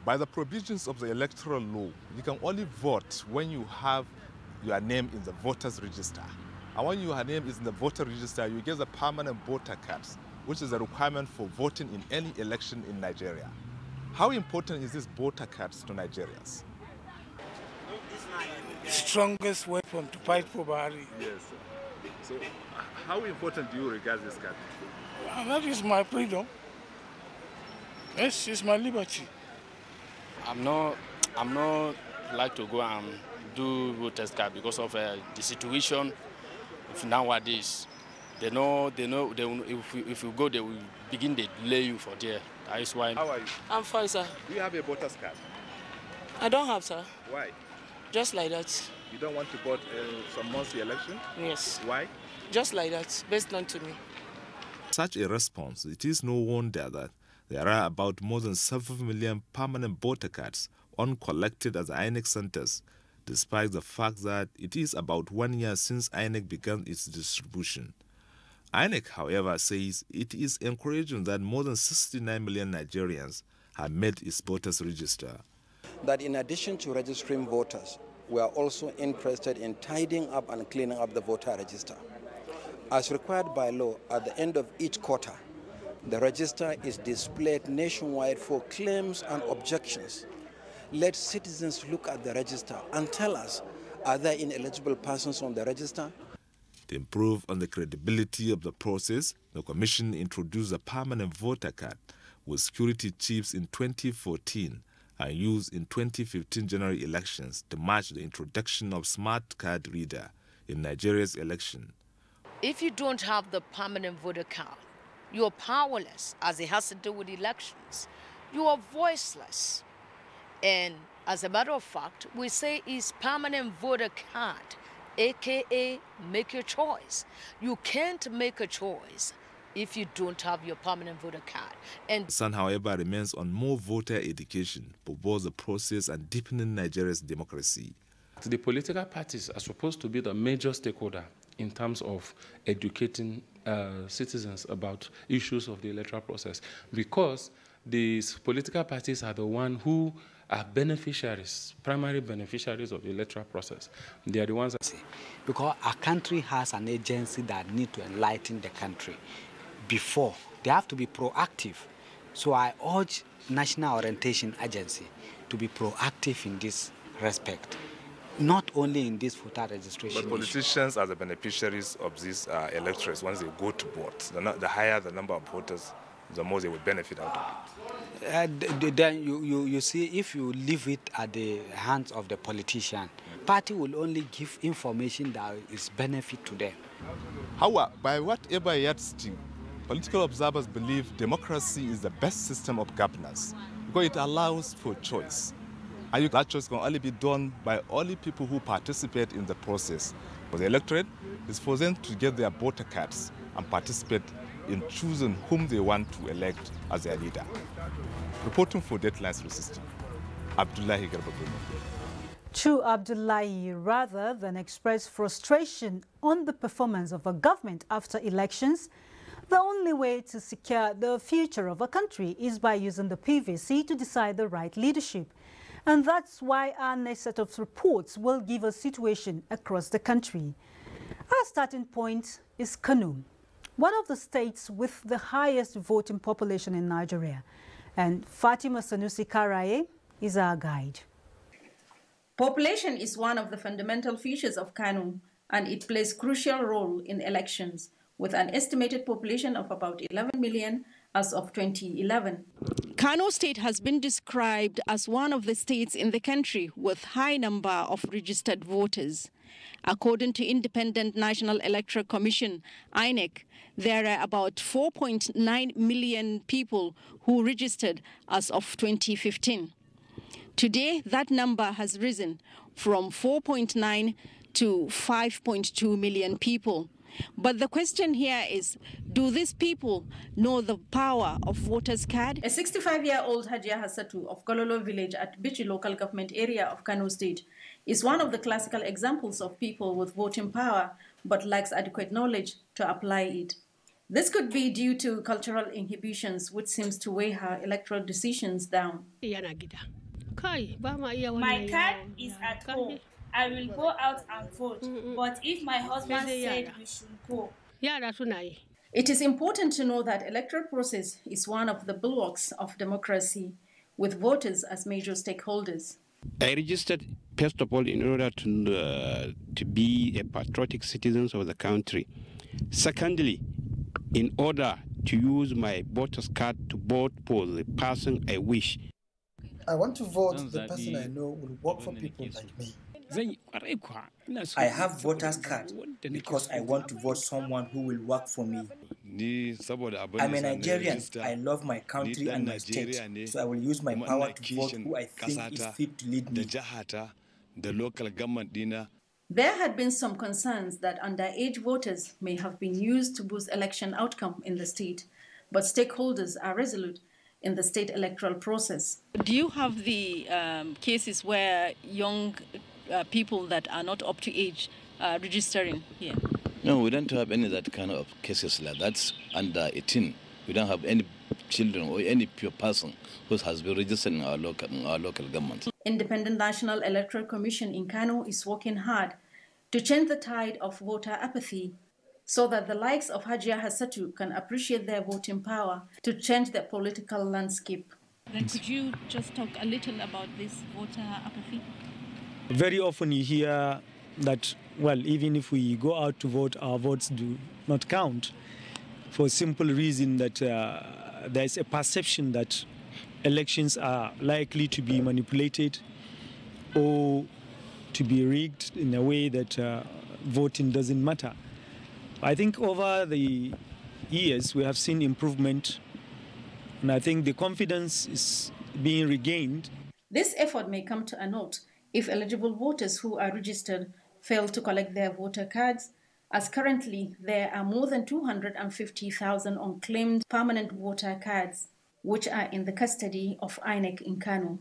By the provisions of the electoral law, you can only vote when you have your name in the voters register. And when your name is in the voter register, you get the permanent voter cards, which is a requirement for voting in any election in Nigeria. How important is this voter cards to Nigerians? Strongest weapon to fight for bribery. Yes, sir. So how important do you regard this card? That is my freedom. Yes, it's my liberty. I'm not like to go and do voters card because of the situation of nowadays. They know if you go, they will begin to delay you for there. That is why. How are you? I'm fine, sir. Do you have a voters card? I don't have, sir. Why? Just like that. You don't want to vote some months the election? Yes. Why? Just like that. Best known to me. Such a response, it is no wonder that there are about more than 7 million permanent voter cards uncollected at the INEC centers, despite the fact that it is about 1 year since INEC began its distribution. INEC, however, says it is encouraging that more than 69 million Nigerians have made its voters register. That in addition to registering voters, we are also interested in tidying up and cleaning up the voter register. As required by law, at the end of each quarter, the register is displayed nationwide for claims and objections. Let citizens look at the register and tell us, are there ineligible persons on the register? To improve on the credibility of the process, the Commission introduced a permanent voter card with security chiefs in 2014 and used in 2015 general elections to match the introduction of smart card reader in Nigeria's election. If you don't have the permanent voter card, you are powerless as it has to do with elections. You are voiceless. And as a matter of fact, we say it's permanent voter card, aka make your choice. You can't make a choice if you don't have your permanent voter card. And Sun, however, remains on more voter education for both the process and deepening Nigeria's democracy. The political parties are supposed to be the major stakeholder in terms of educating citizens about issues of the electoral process, because these political parties are the ones who are beneficiaries, primary beneficiaries of the electoral process. They are the ones that... Because our country has an agency that needs to enlighten the country before. They have to be proactive. So I urge National Orientation Agency to be proactive in this respect, not only in this voter registration. But politicians are the beneficiaries of these electorates once they go to vote. The higher the number of voters, the more they will benefit out of it. Then you see, if you leave it at the hands of the politician, party will only give information that is benefit to them. However, by whatever yardstick, political observers believe democracy is the best system of governance because it allows for choice. And that choice can only be done by only people who participate in the process. For the electorate, it's for them to get their voter cards and participate in choosing whom they want to elect as their leader. Reporting for Deadlines 360, Abdullahi Garbaguno. True Abdullahi, rather than express frustration on the performance of a government after elections, the only way to secure the future of a country is by using the PVC to decide the right leadership. And that's why our next set of reports will give a situation across the country. Our starting point is Kano, one of the states with the highest voting population in Nigeria. And Fatima Sanusi Karaye is our guide. Population is one of the fundamental features of Kano, and it plays a crucial role in elections, with an estimated population of about 11 million as of 2011. Kano State has been described as one of the states in the country with high number of registered voters. According to Independent National Electoral Commission, INEC, there are about 4.9 million people who registered as of 2015. Today, that number has risen from 4.9 to 5.2 million people. But the question here is, do these people know the power of voters' card? A 65-year-old Hajia Hassatu of Kololo village at Bichi local government area of Kano State is one of the classical examples of people with voting power but lacks adequate knowledge to apply it. This could be due to cultural inhibitions which seems to weigh her electoral decisions down. My card is at home. I will go out and vote, but if my husband said we should go. It is important to know that electoral process is one of the bulwarks of democracy, with voters as major stakeholders. I registered, first of all, in order to be a patriotic citizen of the country. Secondly, in order to use my voter's card to vote for the person I wish. I want to vote the person I know will work for people like me. I have voter's card because I want to vote someone who will work for me. I'm a Nigerian. I love my country and my state, so I will use my power to vote who I think is fit to lead me. There had been some concerns that underage voters may have been used to boost election outcome in the state, but stakeholders are resolute in the state electoral process. Do you have the cases where young people that are not up to age registering here? No, we don't have any of that kind of cases like that under 18. We don't have any children or any pure person who has been registered in our local government. Independent National Electoral Commission in Kano is working hard to change the tide of voter apathy so that the likes of Hajia Hassatu can appreciate their voting power to change the political landscape. Then could you just talk a little about this voter apathy? Very often you hear that, well, even if we go out to vote, our votes do not count, for a simple reason that there is a perception that elections are likely to be manipulated or to be rigged in a way that voting doesn't matter. I think over the years we have seen improvement, and I think the confidence is being regained. This effort may come to a note if eligible voters who are registered fail to collect their voter cards, as currently there are more than 250,000 unclaimed permanent voter cards, which are in the custody of INEC in Kano.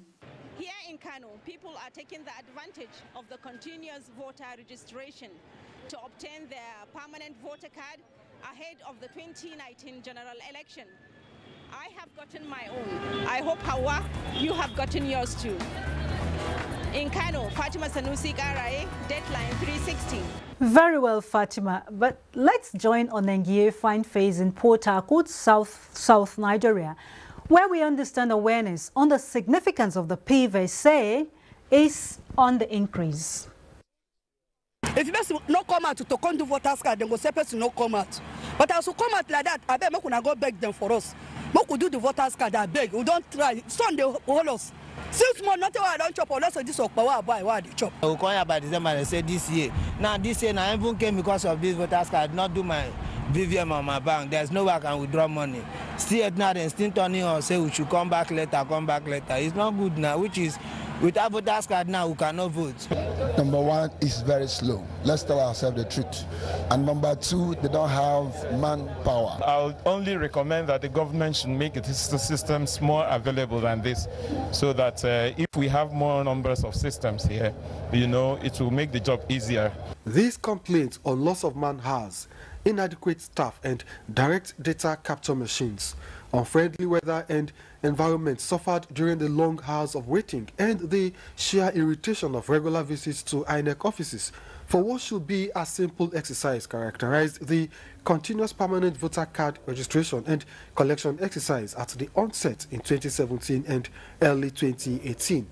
Here in Kano, people are taking the advantage of the continuous voter registration to obtain their permanent voter card ahead of the 2019 general election. I have gotten my own. I hope, Hawa, you have gotten yours too. In Kano, Fatima Sanusi Garai, Deadline 360. Very well, Fatima. But let's join Onengie Fine Face in Port Harcourt, South Nigeria, where we understand awareness on the significance of the PVC is on the increase. If you best not come out to do voters card, then go say person no come out. But as you come out like that, I bet we could go beg them for us. We could do the voters card, I beg. We don't try. Sunday hold us. 6 months, nothing I don't chop unless this of power buy why they chop. We call by December and say this year. Now this year I even came because of this voters card, not do my BVM on my bank. There's no way I can withdraw money. Still at now, then still turning or say we should come back later, come back later. It's not good now, which is without voters card now we cannot vote. Number one is very slow. Let's tell ourselves the truth. And number two, they don't have manpower. I'll only recommend that the government should make the systems more available than this, so that if we have more numbers of systems here, you know, it will make the job easier. These complaints on loss of man-hours, inadequate staff and direct data capture machines, unfriendly weather and environment suffered during the long hours of waiting, and the sheer irritation of regular visits to INEC offices for what should be a simple exercise characterized the continuous permanent voter card registration and collection exercise at the onset in 2017 and early 2018.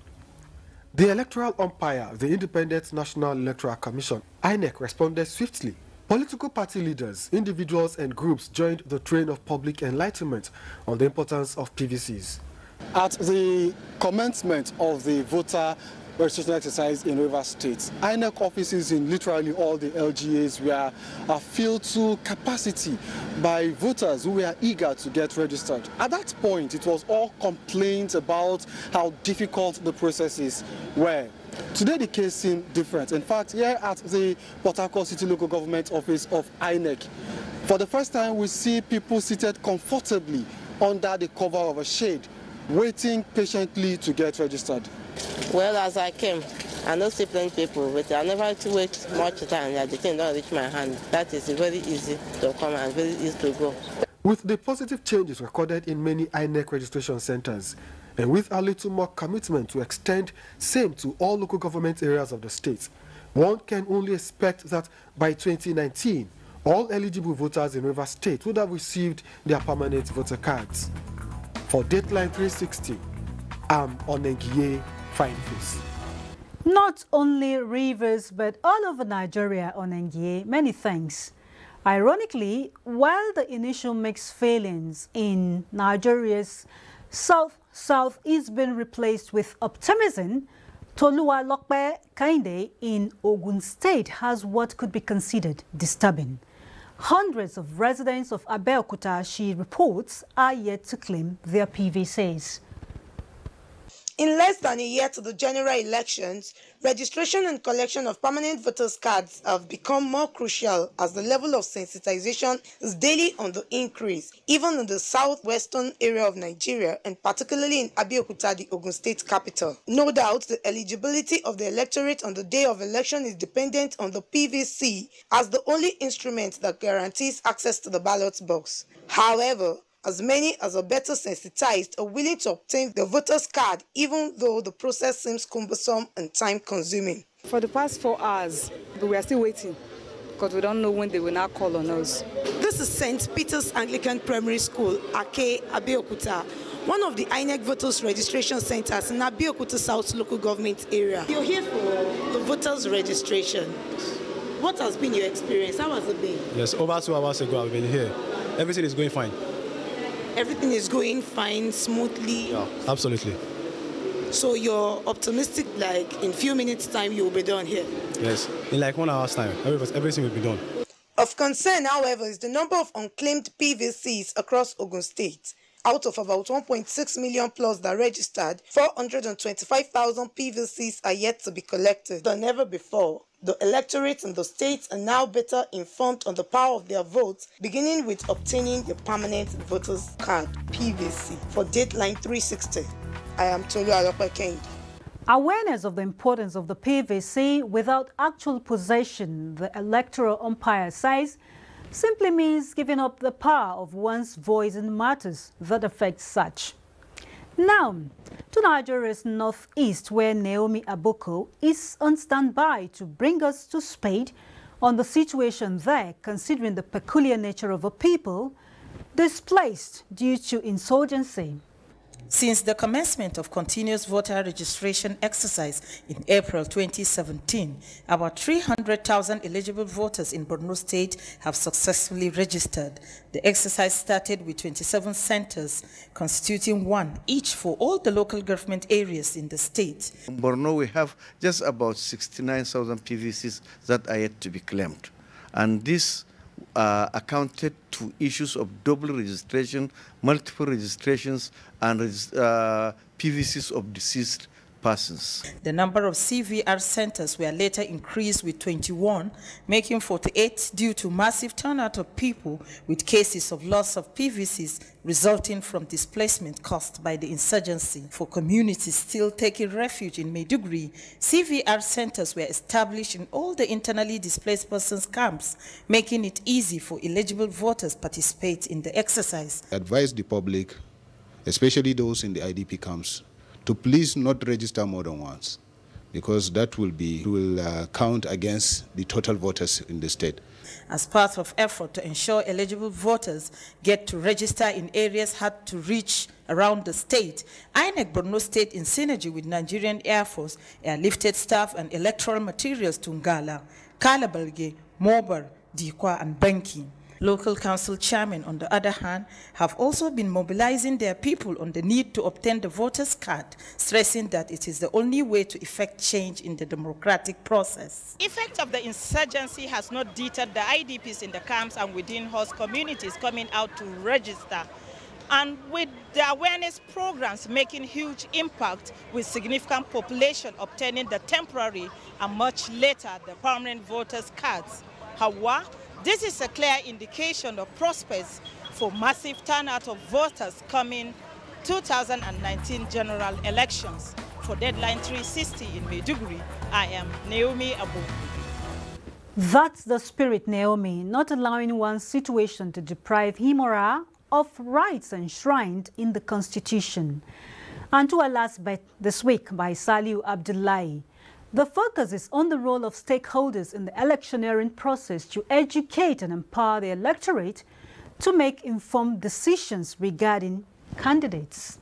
The electoral umpire, the Independent National Electoral Commission, INEC, responded swiftly. Political party leaders, individuals and groups joined the train of public enlightenment on the importance of PVCs. At the commencement of the voter registration exercise in Rivers State, INEC offices in literally all the LGAs were filled to capacity by voters who were eager to get registered. At that point, it was all complaints about how difficult the processes were. Today the case seemed different. In fact, here at the Port Harcourt City Local Government Office of INEC, for the first time we see people seated comfortably under the cover of a shade, waiting patiently to get registered. Well, as I came, I know different people, but I never to wait much time that the thing don't reach my hand. That is very easy to come and very easy to go. With the positive changes recorded in many INEC registration centers, and with a little more commitment to extend same to all local government areas of the state, one can only expect that by 2019, all eligible voters in Rivers State would have received their permanent voter cards. For Deadline 360, I'm Onengie Fine Face. Not only Rivers, but all over Nigeria, Onengie, many thanks. Ironically, while the initial mixed feelings in Nigeria's South is being replaced with optimism, Toluwa Lokpe Kainde in Ogun State has what could be considered disturbing. Hundreds of residents of Abeokuta, she reports, are yet to claim their PVCs. In less than a year to the general elections, registration and collection of permanent voters' cards have become more crucial as the level of sensitization is daily on the increase, even in the southwestern area of Nigeria and particularly in Abeokuta, the Ogun State capital. No doubt the eligibility of the electorate on the day of election is dependent on the PVC as the only instrument that guarantees access to the ballot box. However, as many as are better sensitized are willing to obtain the voter's card, even though the process seems cumbersome and time-consuming. For the past 4 hours, we are still waiting because we don't know when they will now call on us. This is St. Peter's Anglican Primary School, Ake, Abeokuta, one of the INEC voters registration centers in Abeokuta South local government area. You're here for the voters registration. What has been your experience? How has it been? Yes, over 2 hours ago I've been here. Everything is going fine. Everything is going fine, smoothly? Yeah, absolutely. So you're optimistic, like in a few minutes' time you will be done here? Yes, in like 1 hour's time, everything will be done. Of concern, however, is the number of unclaimed PVCs across Ogun State. Out of about 1.6 million plus that registered, 425,000 PVCs are yet to be collected than ever before. The electorate in the states are now better informed on the power of their votes, beginning with obtaining the permanent voters card, PVC. For Deadline 360, I am Toluwa Lokpe Kainde. Awareness of the importance of the PVC without actual possession, the electoral umpire says, simply means giving up the power of one's voice in matters that affect such. Now, to Nigeria's northeast, where Naomi Aboko is on standby to bring us to speed on the situation there, considering the peculiar nature of a people displaced due to insurgency. Since the commencement of continuous voter registration exercise in April 2017, about 300,000 eligible voters in Borno State have successfully registered. The exercise started with 27 centers, constituting one each for all the local government areas in the state. In Borno, we have just about 69,000 PVCs that are yet to be claimed. And this accounted to issues of double registration, multiple registrations, and PVCs of deceased persons. The number of CVR centers were later increased with 21, making 48 due to massive turnout of people with cases of loss of PVCs resulting from displacement caused by the insurgency. For communities still taking refuge in Maiduguri, CVR centers were established in all the internally displaced persons camps, making it easy for eligible voters to participate in the exercise. Advise the public, especially those in the IDP camps, to please not register more than once, because that will count against the total voters in the state. As part of effort to ensure eligible voters get to register in areas hard to reach around the state, INEC Borno State, in synergy with Nigerian Air Force, airlifted staff and electoral materials to Ngala, Kalabalge, Mobar, Dikwa, and Banki. Local council chairmen, on the other hand, have also been mobilizing their people on the need to obtain the voter's card, stressing that it is the only way to effect change in the democratic process. The effect of the insurgency has not deterred the IDPs in the camps and within host communities coming out to register. And with the awareness programs making huge impact, with significant population obtaining the temporary and much later the permanent voters' cards. However, this is a clear indication of prospects for massive turnout of voters coming 2019 general elections. For Deadline 360 in Maiduguri, I am Naomi Abu. That's the spirit, Naomi, not allowing one's situation to deprive him or her of rights enshrined in the Constitution. And to our last bet this week by Saliu Abdullahi. The focus is on the role of stakeholders in the electioneering process to educate and empower the electorate to make informed decisions regarding candidates.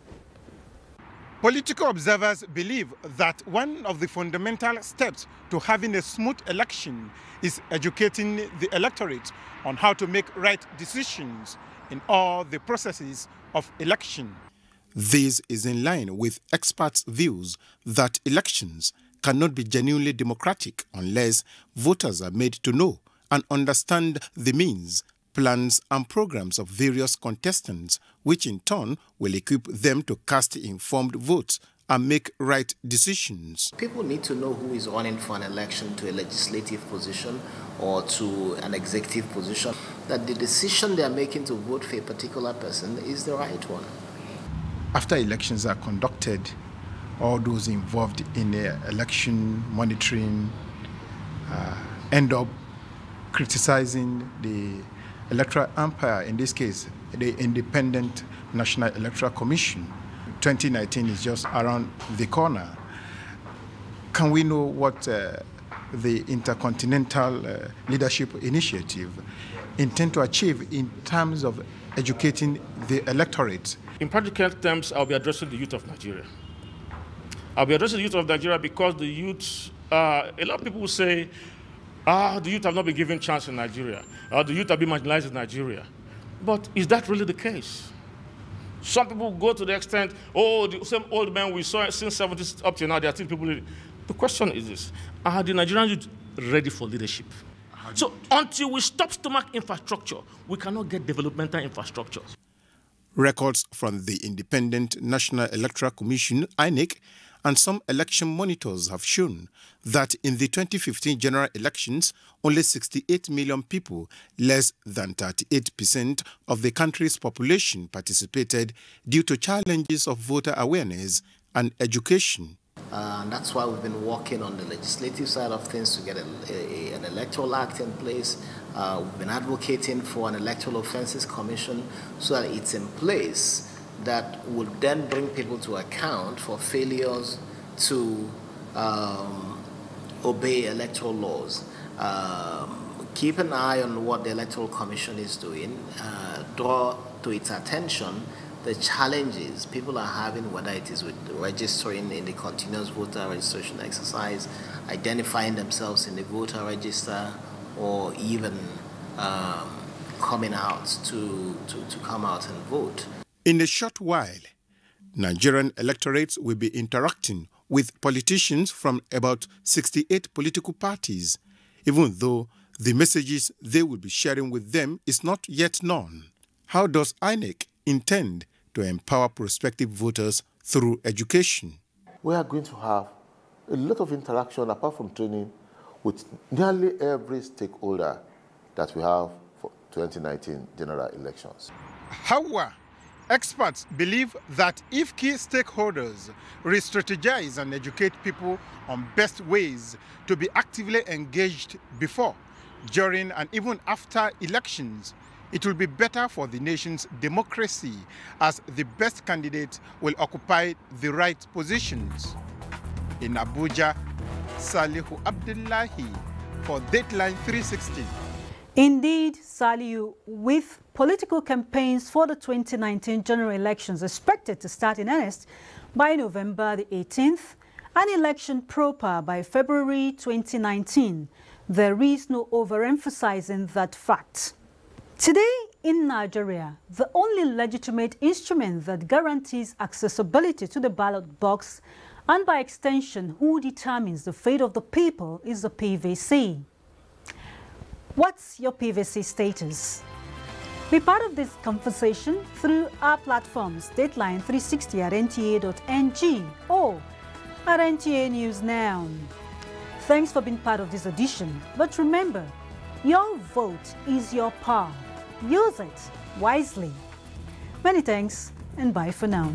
Political observers believe that one of the fundamental steps to having a smooth election is educating the electorate on how to make right decisions in all the processes of election. This is in line with experts' views that elections cannot be genuinely democratic unless voters are made to know and understand the means, plans and programs of various contestants, which in turn will equip them to cast informed votes and make right decisions. People need to know who is running for an election to a legislative position or to an executive position, that the decision they are making to vote for a particular person is the right one. After elections are conducted, all those involved in election monitoring end up criticizing the electoral umpire, in this case, the Independent National Electoral Commission. 2019 is just around the corner. Can we know what the Intercontinental Leadership Initiative intend to achieve in terms of educating the electorate? In practical terms, I'll be addressing the youth of Nigeria. I'll be addressing the youth of Nigeria because the youth, a lot of people will say, the youth have not been given a chance in Nigeria, the youth have been marginalized in Nigeria. But is that really the case? Some people go to the extent, the same old men we saw since 70s up to now, there are still people. The question is this: are the Nigerian youth ready for leadership? So until we stop stomach infrastructure, we cannot get developmental infrastructure. Records from the Independent National Electoral Commission, INEC, and some election monitors have shown that in the 2015 general elections, only 68 million people, less than 38% of the country's population, participated due to challenges of voter awareness and education. And that's why we've been working on the legislative side of things to get an electoral act in place We've been advocating for an electoral offences commission so that it's in place that would then bring people to account for failures to obey electoral laws. Keep an eye on what the Electoral Commission is doing, draw to its attention the challenges people are having, whether it is with registering in the continuous voter registration exercise, identifying themselves in the voter register, or even coming out to come out and vote. In a short while, Nigerian electorates will be interacting with politicians from about 68 political parties, even though the messages they will be sharing with them is not yet known. How does INEC intend to empower prospective voters through education? We are going to have a lot of interaction, apart from training, with nearly every stakeholder that we have for 2019 general elections. However, experts believe that if key stakeholders re-strategize and educate people on best ways to be actively engaged before, during, and even after elections, it will be better for the nation's democracy, as the best candidate will occupy the right positions. In Abuja, Salihu Abdullahi for Dateline 360. Indeed, Salihu, with political campaigns for the 2019 general elections expected to start in earnest by November the 18th, and election proper by February 2019, there is no overemphasizing that fact. Today in Nigeria, the only legitimate instrument that guarantees accessibility to the ballot box, and by extension who determines the fate of the people, is the PVC. What's your PVC status? Be part of this conversation through our platforms, Dateline 360 at nta.ng or at NTA News Now. Thanks for being part of this edition. But remember, your vote is your power. Use it wisely. Many thanks and bye for now.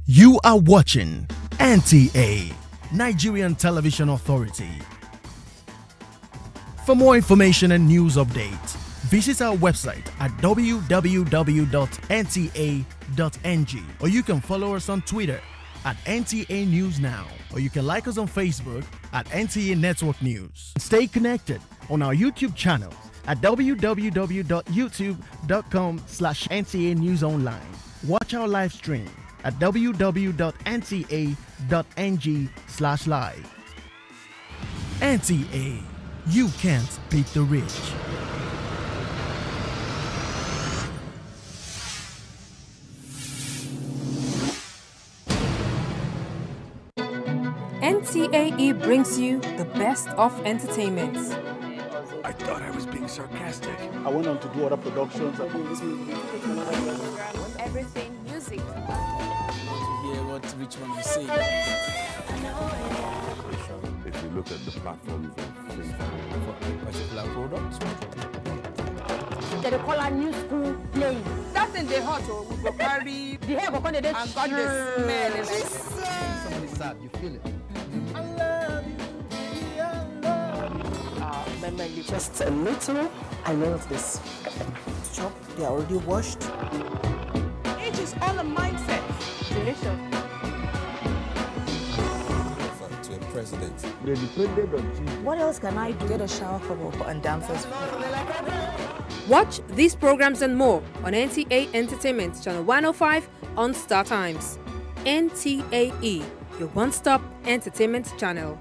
You are watching NTA, Nigerian Television Authority. For more information and news updates, visit our website at www.nta.ng, or you can follow us on Twitter at NTA News Now, or you can like us on Facebook at NTA Network News. Stay connected on our YouTube channel at www.youtube.com/NTA News Online. Watch our live stream at www.nta.ng/live. NTA, you can't beat the rich. NTAE brings you the best of entertainment. I thought I was being sarcastic. I went on to do other productions. Everything music. Hear what Richmond is saying. If you look at the platforms of for a particular product, they call a new school playing. That's in the hot, we go carry the hair go come and got the smell. Somebody's sad, you feel it. I love you, just a little. I know this. Chop, they are already washed. Age is all a mindset. Delicious. To a president. They depended on Jesus. What else can I do? Get a shower cover and dancers. Watch these programs and more on NTA Entertainment Channel 105 on Star Times. NTAE, your one-stop entertainment channel.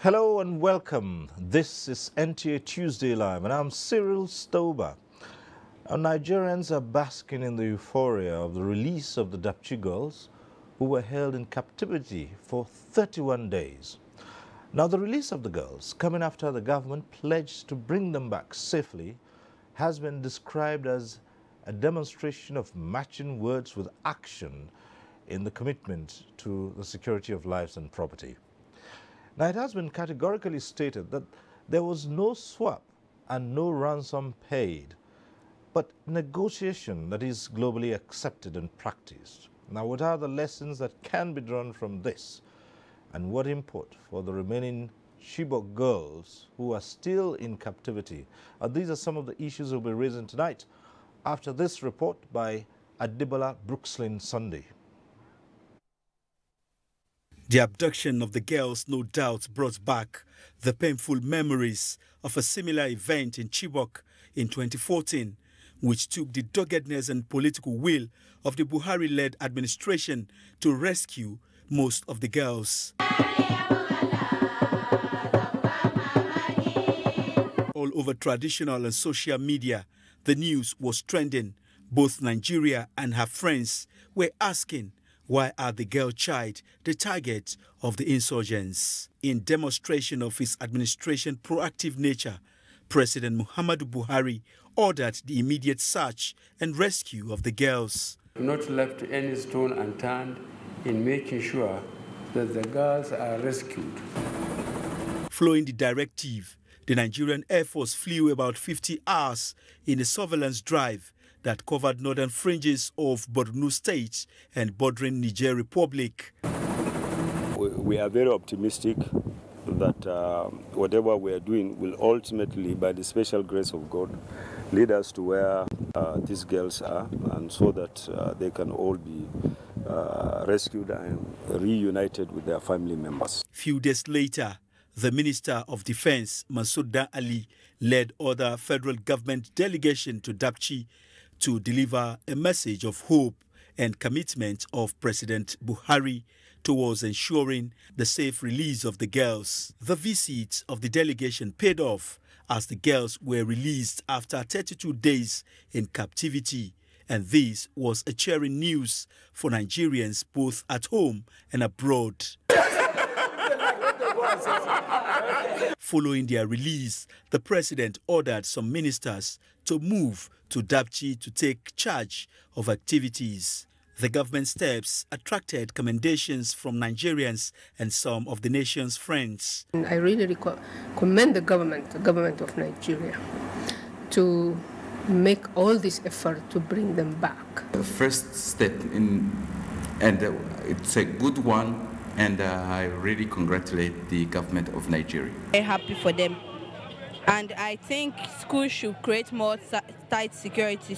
Hello and welcome. This is NTA Tuesday Live and I'm Cyril Stober. Our Nigerians are basking in the euphoria of the release of the Dapchi girls who were held in captivity for 31 days. Now the release of the girls, coming after the government pledged to bring them back safely, has been described as a demonstration of matching words with action in the commitment to the security of lives and property. Now, it has been categorically stated that there was no swap and no ransom paid, but negotiation that is globally accepted and practiced. Now, what are the lessons that can be drawn from this, and what import for the remaining Chibok girls who are still in captivity? These are some of the issues we'll be raising tonight after this report by Adibola Brookslyn Sunday. The abduction of the girls no doubt brought back the painful memories of a similar event in Chibok in 2014, which took the doggedness and political will of the Buhari-led administration to rescue most of the girls. All over traditional and social media, the news was trending. Both Nigeria and her friends were asking, why are the girl child the target of the insurgents? In demonstration of his administration's proactive nature, President Muhammadu Buhari ordered the immediate search and rescue of the girls. Not left any stone unturned in making sure that the girls are rescued. Following the directive, the Nigerian Air Force flew about 50 hours in a surveillance drive that covered northern fringes of Borno State and bordering Niger Republic. We are very optimistic that whatever we are doing will ultimately, by the special grace of God, lead us to where these girls are, and so that they can all be rescued and reunited with their family members. Few days later, the Minister of Defense, Masoud Ali, led other federal government delegation to Dapchi to deliver a message of hope and commitment of President Buhari towards ensuring the safe release of the girls. The visit of the delegation paid off as the girls were released after 32 days in captivity. And this was a cheering news for Nigerians both at home and abroad. Following their release, the president ordered some ministers to move to Dapchi to take charge of activities. The government steps attracted commendations from Nigerians and some of the nation's friends. I really commend the government of Nigeria, to make all this effort to bring them back. The first step and it's a good one, and I really congratulate the government of Nigeria. Very happy for them. And I think schools should create more tight security.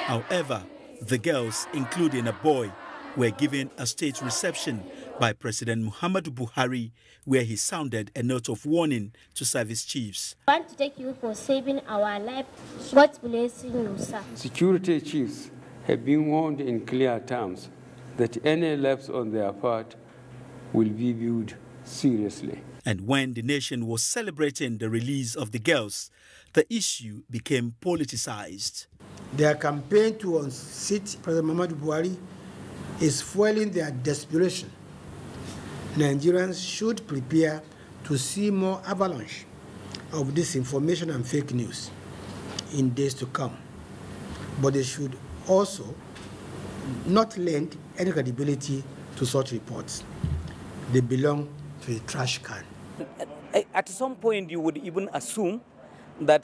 However, the girls, including a boy, were given a state reception by President Muhammadu Buhari, where he sounded a note of warning to service chiefs. I want to thank you for saving our life. God bless you, sir. Security chiefs have been warned in clear terms that any lapse on their part will be viewed seriously. And when the nation was celebrating the release of the girls, the issue became politicized. Their campaign to unseat President Muhammadu Buhari is fueling their desperation. Nigerians should prepare to see more avalanche of disinformation and fake news in days to come. But they should also not lend any credibility to such reports. They belong to a trash can. At some point, you would even assume that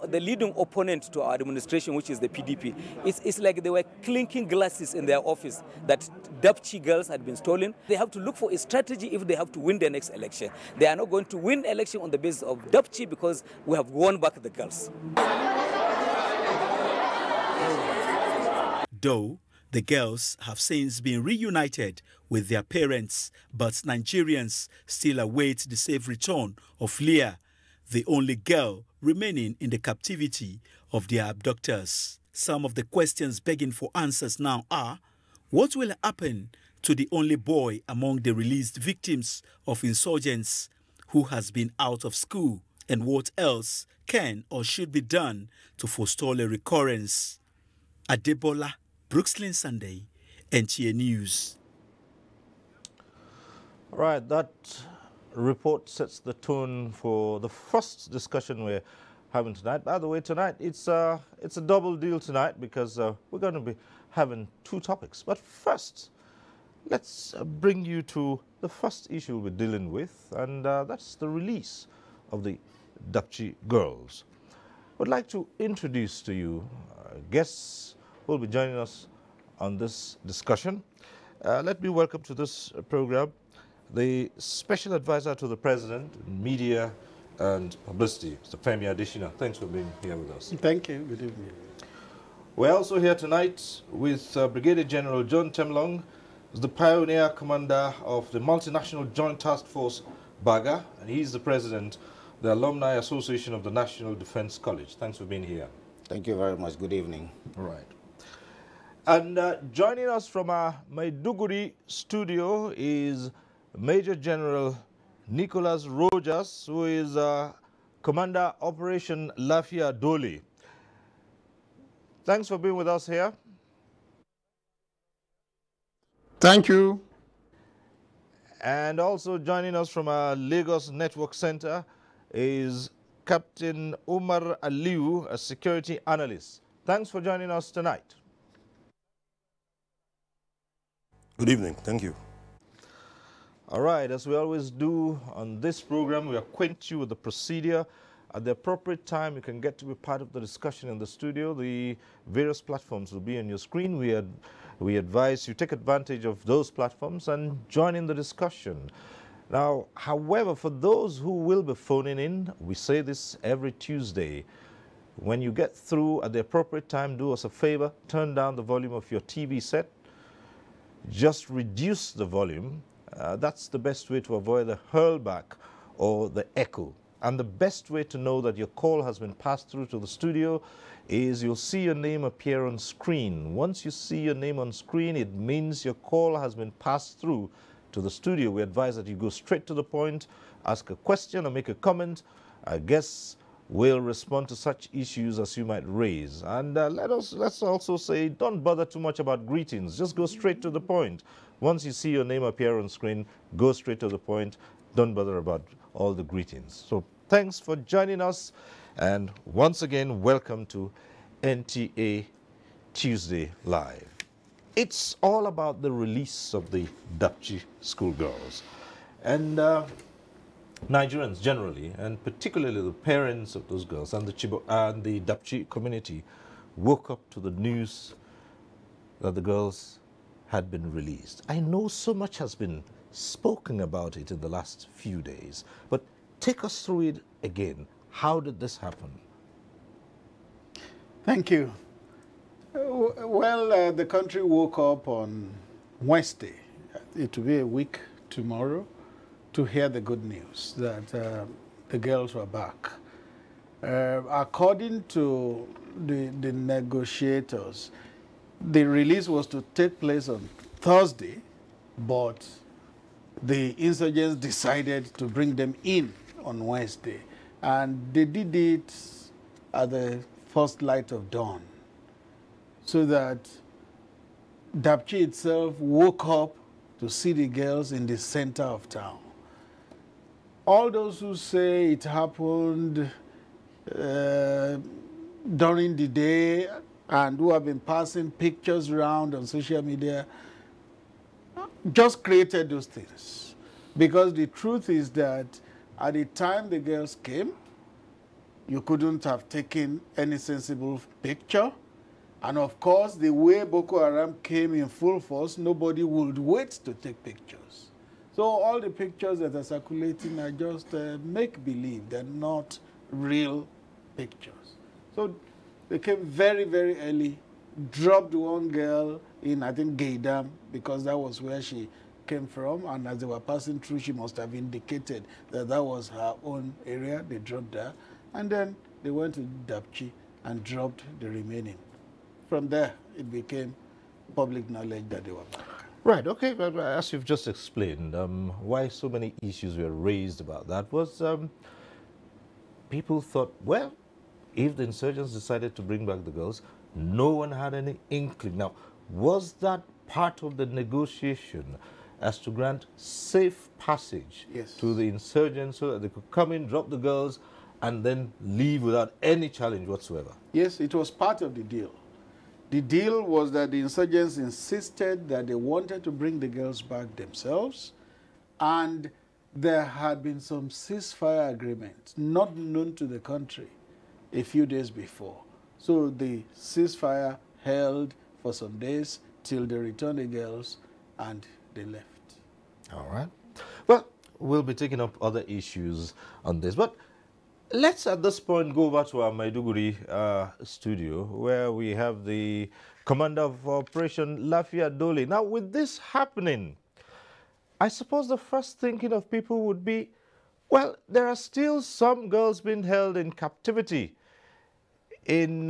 the leading opponent to our administration, which is the PDP, it's like they were clinking glasses in their office that Dapchi girls had been stolen. They have to look for a strategy if they have to win the next election. They are not going to win election on the basis of Dapchi because we have won back the girls. Though the girls have since been reunited with their parents, but Nigerians still await the safe return of Leah, the only girl remaining in the captivity of their abductors. Some of the questions begging for answers now are, what will happen to the only boy among the released victims of insurgents who has been out of school, and what else can or should be done to forestall a recurrence. Adebola, Brooklyn Sunday, NTA News. All right, that report sets the tone for the first discussion we're having tonight. By the way, tonight it's a double deal tonight because we're going to be having two topics. But first, let's bring you to the first issue we're dealing with, and that's the release of the Dapchi girls. I'd like to introduce to you guests who will be joining us on this discussion. Let me welcome to this program the Special Advisor to the President in Media and Publicity, Mr. Femi Adesina. Thanks for being here with us. Thank you. Good evening. We're also here tonight with Brigadier General John Temlong, who's the pioneer commander of the Multinational Joint Task Force, BAGA, and he's the President of the Alumni Association of the National Defense College. Thanks for being here. Thank you very much. Good evening. All right. And joining us from our Maiduguri studio is Major General Nicholas Rogers, who is Commander Operation Lafia Doli. Thanks for being with us here. Thank you. And also joining us from our Lagos Network Center is Captain Umar Aliu, a security analyst. Thanks for joining us tonight. Good evening. Thank you. All right, as we always do on this program, we acquaint you with the procedure. At the appropriate time, you can get to be part of the discussion in the studio. The various platforms will be on your screen. We advise you take advantage of those platforms and join in the discussion. Now, however, for those who will be phoning in, we say this every Tuesday. When you get through at the appropriate time, do us a favor, turn down the volume of your TV set. Just reduce the volume. That's the best way to avoid the hurlback or the echo. And the best way to know that your call has been passed through to the studio is you'll see your name appear on screen. Once you see your name on screen, it means your call has been passed through to the studio. We advise that you go straight to the point, ask a question or make a comment. Our guests will respond to such issues as you might raise. And let's also say, don't bother too much about greetings. Just go straight to the point. Once you see your name appear on screen, go straight to the point. Don't bother about all the greetings. So thanks for joining us. And once again, welcome to NTA Tuesday Live. It's all about the release of the Dapchi schoolgirls. And Nigerians generally, and particularly the parents of those girls and the Dapchi community, woke up to the news that the girls had been released. I know so much has been spoken about it in the last few days, but take us through it again. How did this happen? Thank you. Well, the country woke up on Wednesday. It will be a week tomorrow to hear the good news that the girls were back. According to the negotiators, the release was to take place on Thursday, but the insurgents decided to bring them in on Wednesday. And they did it at the first light of dawn, so that Dapchi itself woke up to see the girls in the center of town. All those who say it happened during the day and who have been passing pictures around on social media just created those things. Because the truth is that at the time the girls came, you couldn't have taken any sensible picture. And of course, the way Boko Haram came in full force, nobody would wait to take pictures. So all the pictures that are circulating are just make-believe. They're not real pictures. So they came very, very early, dropped one girl in, I think, Gaydam, because that was where she came from. And as they were passing through, she must have indicated that that was her own area. They dropped her. And then they went to Dapchi and dropped the remaining. From there, it became public knowledge that they were back. Right, okay, but as you've just explained, why so many issues were raised about that was people thought, well, if the insurgents decided to bring back the girls, no one had any inkling. Now, was that part of the negotiation as to grant safe passage to the insurgents so that they could come in, drop the girls, and then leave without any challenge whatsoever? Yes, it was part of the deal. The deal was that the insurgents insisted that they wanted to bring the girls back themselves, and there had been some ceasefire agreements not known to the country a few days before. So the ceasefire held for some days till they returned the girls and they left. All right. Well, we'll be taking up other issues on this, but let's at this point go over to our Maiduguri studio where we have the commander of Operation Lafia Dole. Now, with this happening, I suppose the first thinking of people would be, well, there are still some girls being held in captivity in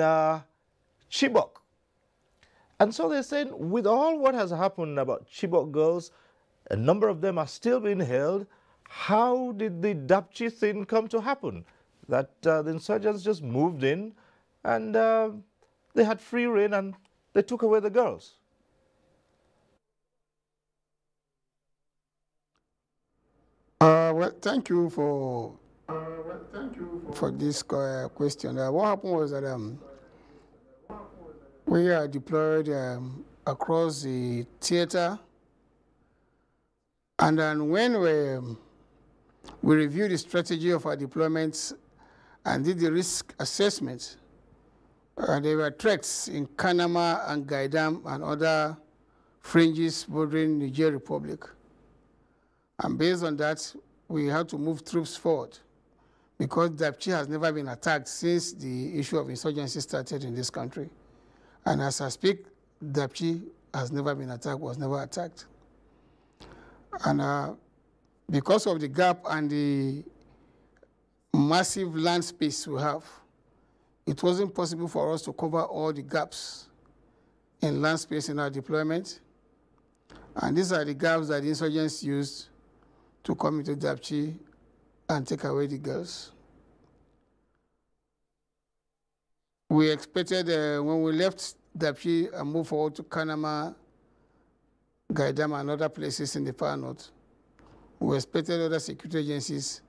Chibok. And so they're saying, with all what has happened about Chibok girls, a number of them are still being held. How did the Dapchi thing come to happen? That the insurgents just moved in and they had free rein and they took away the girls. Well, thank you for this question. What happened was that we are deployed across the theater, and then when we reviewed the strategy of our deployments and did the risk assessment, there were threats in Kanama and Gaidam and other fringes bordering Niger Republic. And based on that, we had to move troops forward because Dapchi has never been attacked since the issue of insurgency started in this country. And as I speak, Dapchi has never been attacked, was never attacked. And because of the gap and the massive land space we have, it wasn't possible for us to cover all the gaps in land space in our deployment. And these are the gaps that the insurgents used to come into Dapchi and take away the girls. We expected when we left Dapchi and moved forward to Kanama, Gaidam, and other places in the far north, we expected other security agencies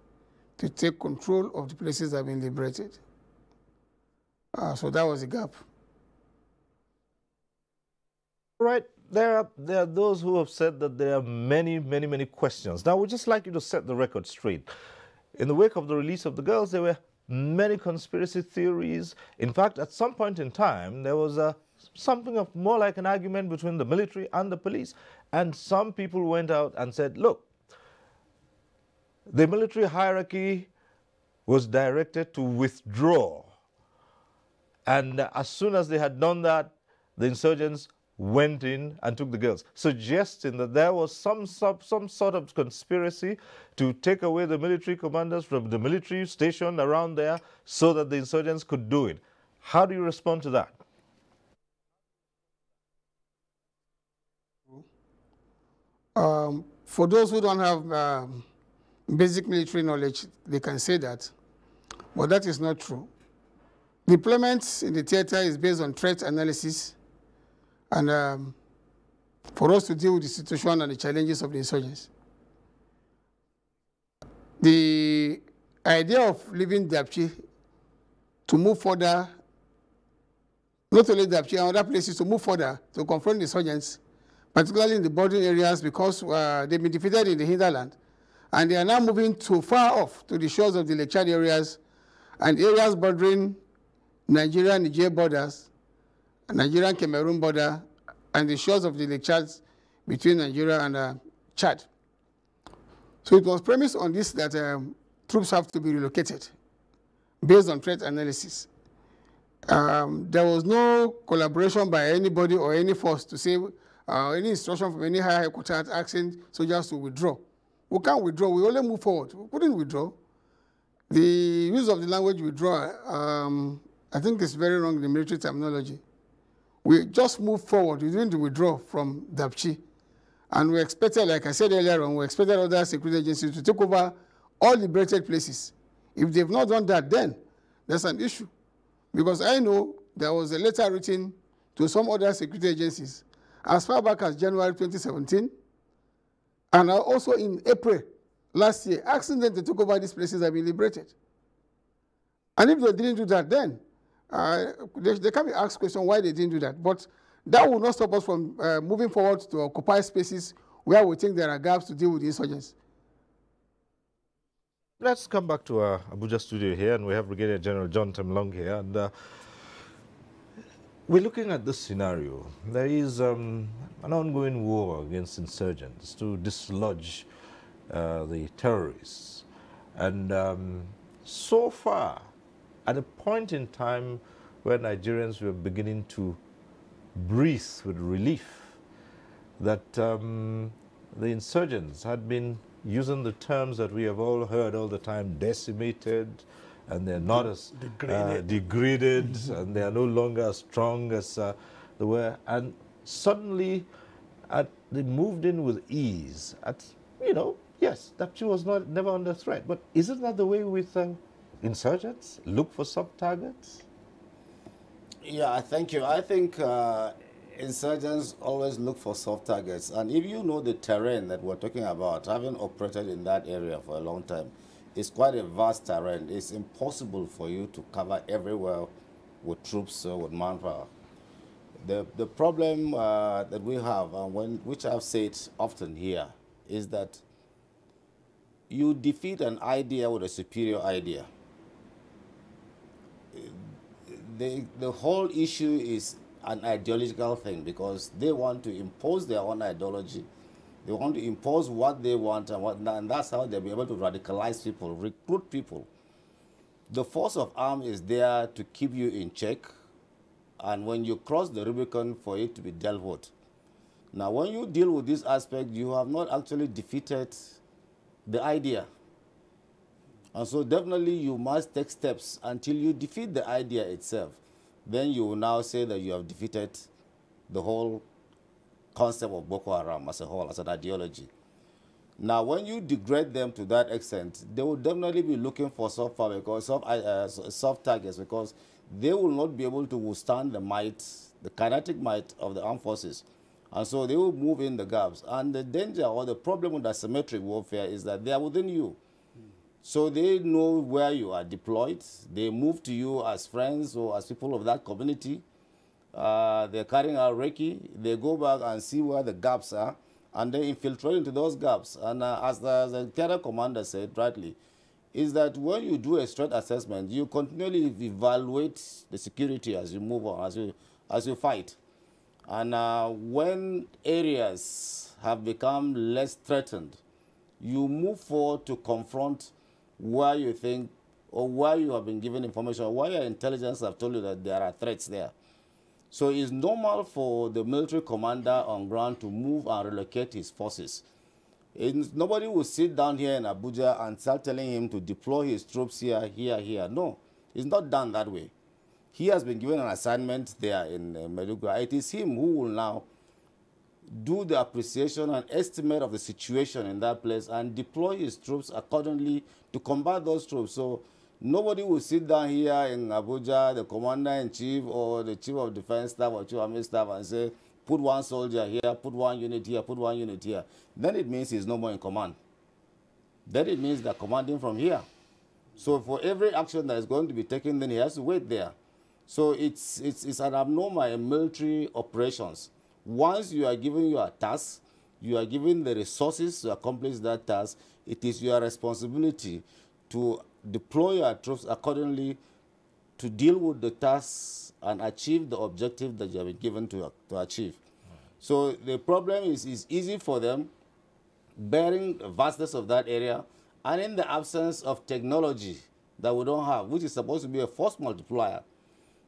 to take control of the places that have been liberated. So that was the gap. Right. There are those who have said that there are many questions. Now, we'd just like you to set the record straight. In the wake of the release of the girls, there were many conspiracy theories. In fact, at some point in time, there was something of more like an argument between the military and the police. And some people went out and said, look, the military hierarchy was directed to withdraw. And as soon as they had done that, the insurgents went in and took the girls, suggesting that there was some sort of conspiracy to take away the military commanders from the military station around there so that the insurgents could do it. How do you respond to that? For those who don't have basic military knowledge, they can say that, but that is not true. Deployment in the theater is based on threat analysis and for us to deal with the situation and the challenges of the insurgents. The idea of leaving Dapchi to move further, not only Dapchi and other places, to move further to confront the insurgents, particularly in the bordering areas, because they've been defeated in the hinterland, and they are now moving too far off to the shores of the Lake Chad areas and areas bordering Nigeria-Niger borders, Nigerian-Cameroon border, and the shores of the Lake Chad between Nigeria and Chad. So it was premised on this that troops have to be relocated based on threat analysis. There was no collaboration by anybody or any force to say any instruction from any higher headquarters asking soldiers to withdraw. We can't withdraw, we only move forward. We couldn't withdraw. The use of the language withdraw, I think it's very wrong in the military terminology. We just moved forward. We didn't withdraw from Dapchi. And we expected, like I said earlier on, we expected other security agencies to take over all liberated places. If they've not done that, then there's an issue. Because I know there was a letter written to some other security agencies as far back as January 2017, and also in April last year, asking them to take over these places that have been liberated. And if they didn't do that, then they can be asked questions why they didn't do that. But that will not stop us from moving forward to occupy spaces where we think there are gaps to deal with the insurgents. Let's come back to our Abuja studio here, and we have Brigadier General John Temlong here. And we're looking at this scenario. There is an ongoing war against insurgents to dislodge the terrorists. And so far, at a point in time where Nigerians were beginning to breathe with relief, that the insurgents had been using the terms that we have all heard all the time, decimated, and they're not as degraded, and they are no longer as strong as they were. And suddenly, they moved in with ease. Yes, Dapchi was never under threat. But isn't that the way with insurgents? Look for sub-targets? Yeah, thank you. I think insurgents always look for soft targets. And if you know the terrain that we're talking about, having operated in that area for a long time, it's quite a vast terrain. It's impossible for you to cover everywhere with troops or with manpower. The problem that we have, which I've said often here, is that you defeat an idea with a superior idea. The whole issue is an ideological thing, because they want to impose their own ideology. They want to impose what they want, and that's how they'll be able to radicalize people, recruit people. The force of arms is there to keep you in check, and when you cross the Rubicon, for it to be dealt with. Now, when you deal with this aspect, you have not actually defeated the idea. And so definitely you must take steps until you defeat the idea itself. Then you will now say that you have defeated the whole concept of Boko Haram as a whole, as an ideology. Now, when you degrade them to that extent, they will definitely be looking for soft targets, because they will not be able to withstand the might, the kinetic might of the armed forces. And so they will move in the gaps. And the danger or the problem with asymmetric warfare is that they are within you. So they know where you are deployed. They move to you as friends or as people of that community. They're carrying out recce. They go back and see where the gaps are, and they infiltrate into those gaps. And as the cadet commander said rightly, is that when you do a threat assessment, you continually evaluate the security as you move on, as you fight. And when areas have become less threatened, you move forward to confront where you think, or where you have been given information, or where your intelligence have told you that there are threats there. So it's normal for the military commander on ground to move and relocate his forces. Nobody will sit down here in Abuja and start telling him to deploy his troops here, here, here. No, it's not done that way. He has been given an assignment there in Maiduguri. It is him who will now do the appreciation and estimate of the situation in that place and deploy his troops accordingly to combat those troops. So nobody will sit down here in Abuja, the commander-in-chief or the chief of defense staff or chief of army staff, and say, put one soldier here, put one unit here, put one unit here. Then it means he's no more in command. Then it means they're commanding from here. So for every action that is going to be taken, then he has to wait there. So it's an abnormal in military operations. Once you are given your task, you are given the resources to accomplish that task, it is your responsibility to deploy your troops accordingly to deal with the tasks and achieve the objective that you have been given to achieve. So the problem is easy for them, bearing the vastness of that area, and in the absence of technology that we don't have, which is supposed to be a force multiplier.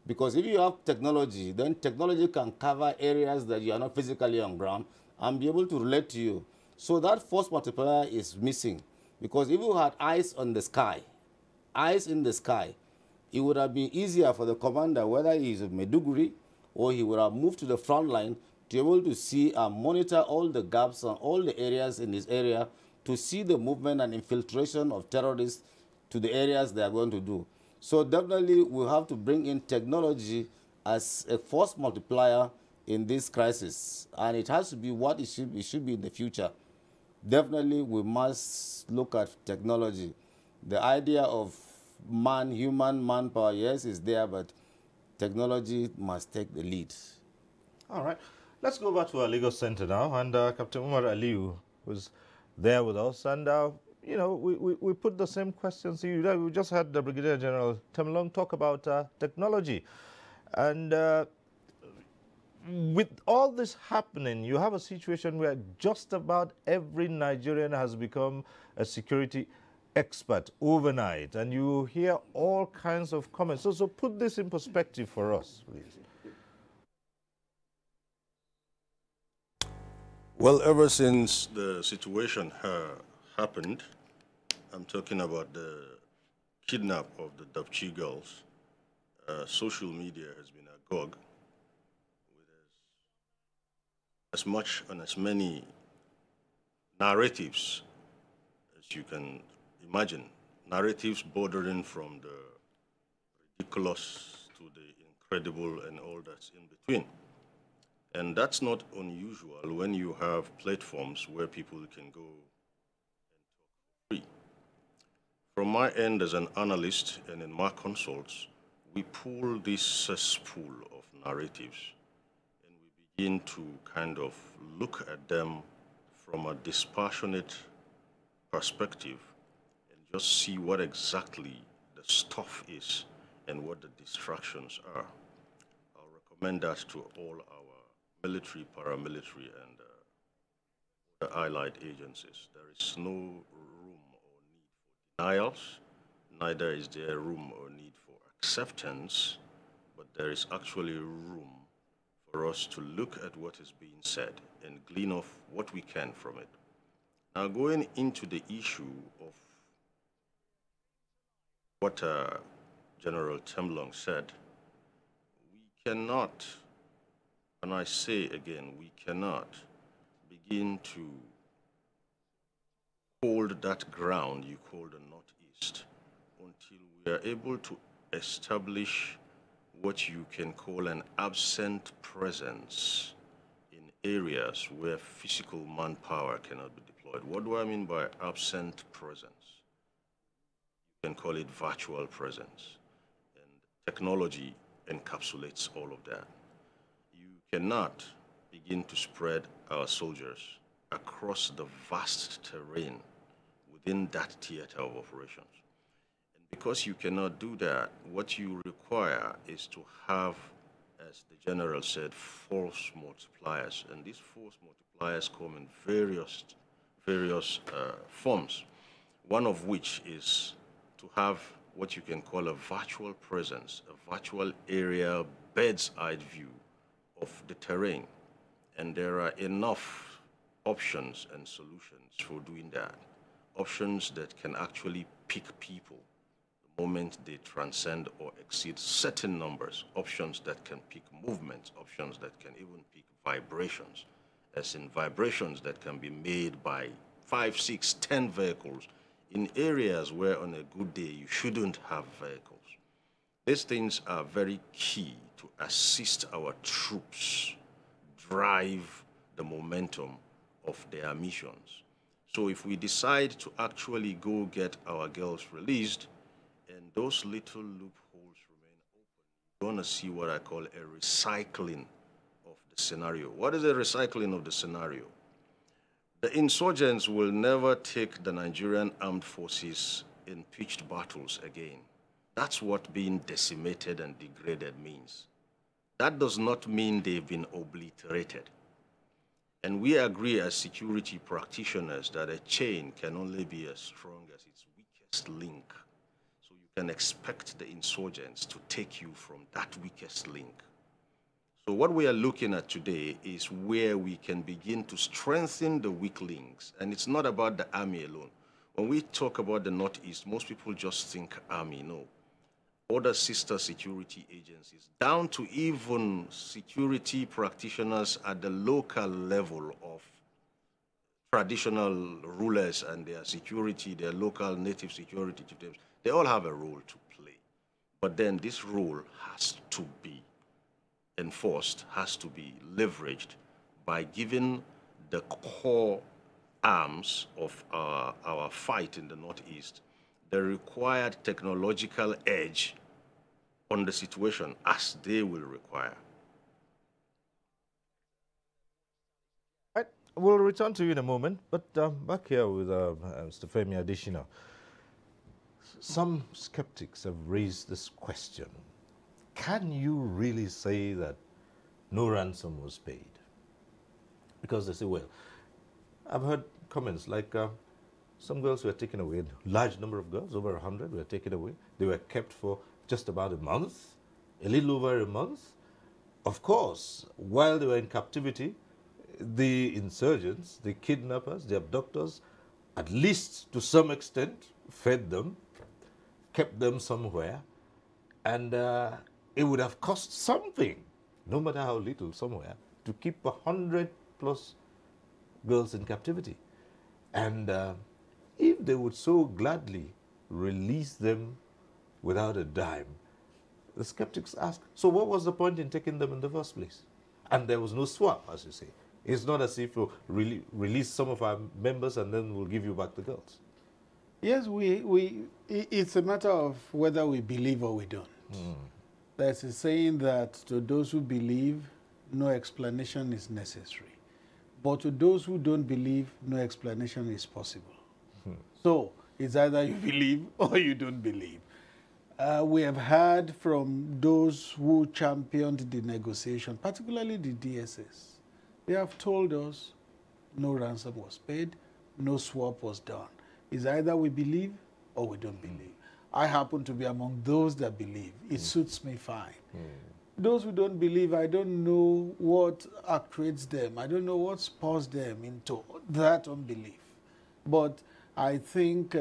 Because if you have technology, then technology can cover areas that you are not physically on ground and be able to relate to you. So that force multiplier is missing. Because if you had eyes on the sky, eyes in the sky, it would have been easier for the commander, whether he is in Maiduguri or he would have moved to the front line, to be able to see and monitor all the gaps and all the areas in this area, to see the movement and infiltration of terrorists to the areas they are going to do. So definitely we have to bring in technology as a force multiplier in this crisis, and it has to be what it should be in the future. Definitely we must look at technology. The idea of human manpower, yes, is there, but technology must take the lead. All right. Let's go back to our Lagos Center now, and Captain Umar Aliu was there with us, and you know, we put the same questions to you. We just had the Brigadier General Temlong talk about technology, and with all this happening, you have a situation where just about every Nigerian has become a security expert overnight, and you hear all kinds of comments. So put this in perspective for us, please. Well, ever since the situation happened, I'm talking about the kidnap of the Dapchi girls, social media has been agog with as much and as many narratives as you can imagine, narratives bordering from the ridiculous to the incredible and all that's in between. And that's not unusual when you have platforms where people can go and talk free. From my end as an analyst and in my consults, we pull this cesspool of narratives and we begin to kind of look at them from a dispassionate perspective and just see what exactly the stuff is and what the distractions are. I'll recommend that to all our military, paramilitary, and the allied agencies. There is no room or need for denials, neither is there room or need for acceptance, but there is actually room for us to look at what is being said and glean off what we can from it. Now, going into the issue of what General Temlong said, we cannot, and I say again, we cannot begin to hold that ground you call the Northeast until we are able to establish what you can call an absent presence in areas where physical manpower cannot be deployed. What do I mean by absent presence? You can call it virtual presence, and technology encapsulates all of that. You cannot begin to spread our soldiers across the vast terrain within that theater of operations. And because you cannot do that, what you require is to have, as the general said, force multipliers. And these force multipliers come in various forms, one of which is to have what you can call a virtual presence, a virtual area, bird's-eye view of the terrain. And there are enough options and solutions for doing that. Options that can actually pick people the moment they transcend or exceed certain numbers. Options that can pick movements. Options that can even pick vibrations, as in vibrations that can be made by 5, 6, 10 vehicles in areas where on a good day you shouldn't have vehicles. These things are very key to assist our troops drive the momentum of their missions. So if we decide to actually go get our girls released and those little loopholes remain open, you're going to see what I call a recycling of the scenario. What is a recycling of the scenario? The insurgents will never take the Nigerian armed forces in pitched battles again. That's what being decimated and degraded means. That does not mean they've been obliterated. And we agree as security practitioners that a chain can only be as strong as its weakest link. So you can expect the insurgents to take you from that weakest link. So what we are looking at today is where we can begin to strengthen the weak links. And it's not about the army alone. When we talk about the Northeast, most people just think army. No. other sister security agencies, down to even security practitioners at the local level of traditional rulers and their security, their local native security teams, they all have a role to play. But then this role has to be enforced, has to be leveraged by giving the core arms of our fight in the Northeast the required technological edge on the situation as they will require. We'll return to you in a moment, but back here with Mr. Femi Adesina. Some skeptics have raised this question. Can you really say that no ransom was paid? Because they say, well, I've heard comments like some girls were taken away, a large number of girls, over 100 were taken away. They were kept for just about a month, a little over a month. Of course, while they were in captivity, the insurgents, the kidnappers, the abductors, at least to some extent, fed them, kept them somewhere, and it would have cost something, no matter how little, somewhere, to keep 100+ girls in captivity. And if they would so gladly release them without a dime, the skeptics ask, so what was the point in taking them in the first place? And there was no swap, as you say. It's not as if we'll release some of our members and then we'll give you back the girls. Yes, it's a matter of whether we believe or we don't. There's a saying that to those who believe, no explanation is necessary. But to those who don't believe, no explanation is possible. So it's either you believe or you don't believe. We have heard from those who championed the negotiation, particularly the DSS. They have told us no ransom was paid, no swap was done. It's either we believe or we don't believe. I happen to be among those that believe. It suits me fine. Those who don't believe, I don't know what actuates them. I don't know what spurs them into that unbelief. But I think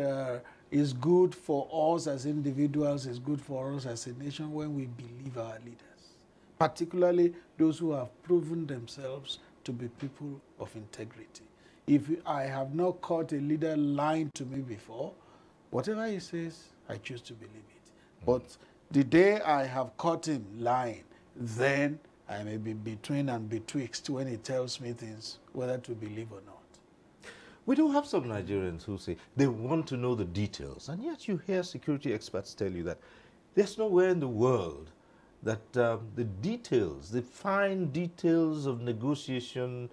it's good for us as individuals, it's good for us as a nation when we believe our leaders, particularly those who have proven themselves to be people of integrity. If I have not caught a leader lying to me before, whatever he says, I choose to believe it. But the day I have caught him lying, then I may be between and betwixt when he tells me things, whether to believe or not. We do have some Nigerians who say they want to know the details, and yet you hear security experts tell you that there's nowhere in the world that the details, the fine details of negotiation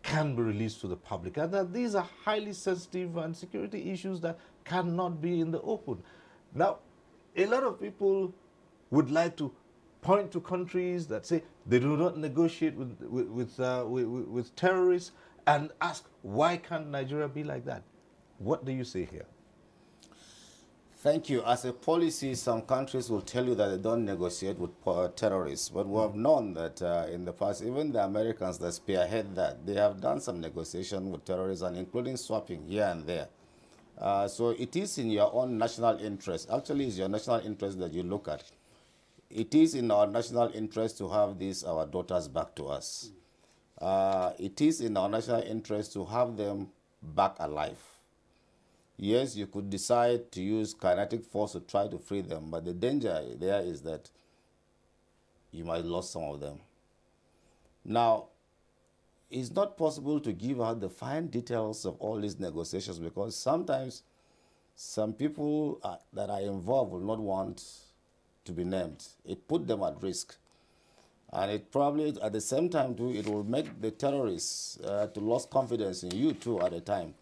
can be released to the public, and that these are highly sensitive and security issues that cannot be in the open. Now, a lot of people would like to point to countries that say they do not negotiate with terrorists and ask, why can't Nigeria be like that? What do you say here? Thank you. As a policy, some countries will tell you that they don't negotiate with terrorists, but we have known that in the past, even the Americans that spearhead that, they have done some negotiation with terrorists, and including swapping here and there. So it is in your own national interest. Actually, it's your national interest that you look at. It is in our national interest to have our daughters back to us. It is in our national interest to have them back alive. Yes, you could decide to use kinetic force to try to free them, but the danger there is that you might lose some of them. Now, it's not possible to give out the fine details of all these negotiations because sometimes some people that are involved will not want to be named. It put them at risk. And it probably, at the same time, too, it will make the terrorists to lose confidence in you, too, at the time.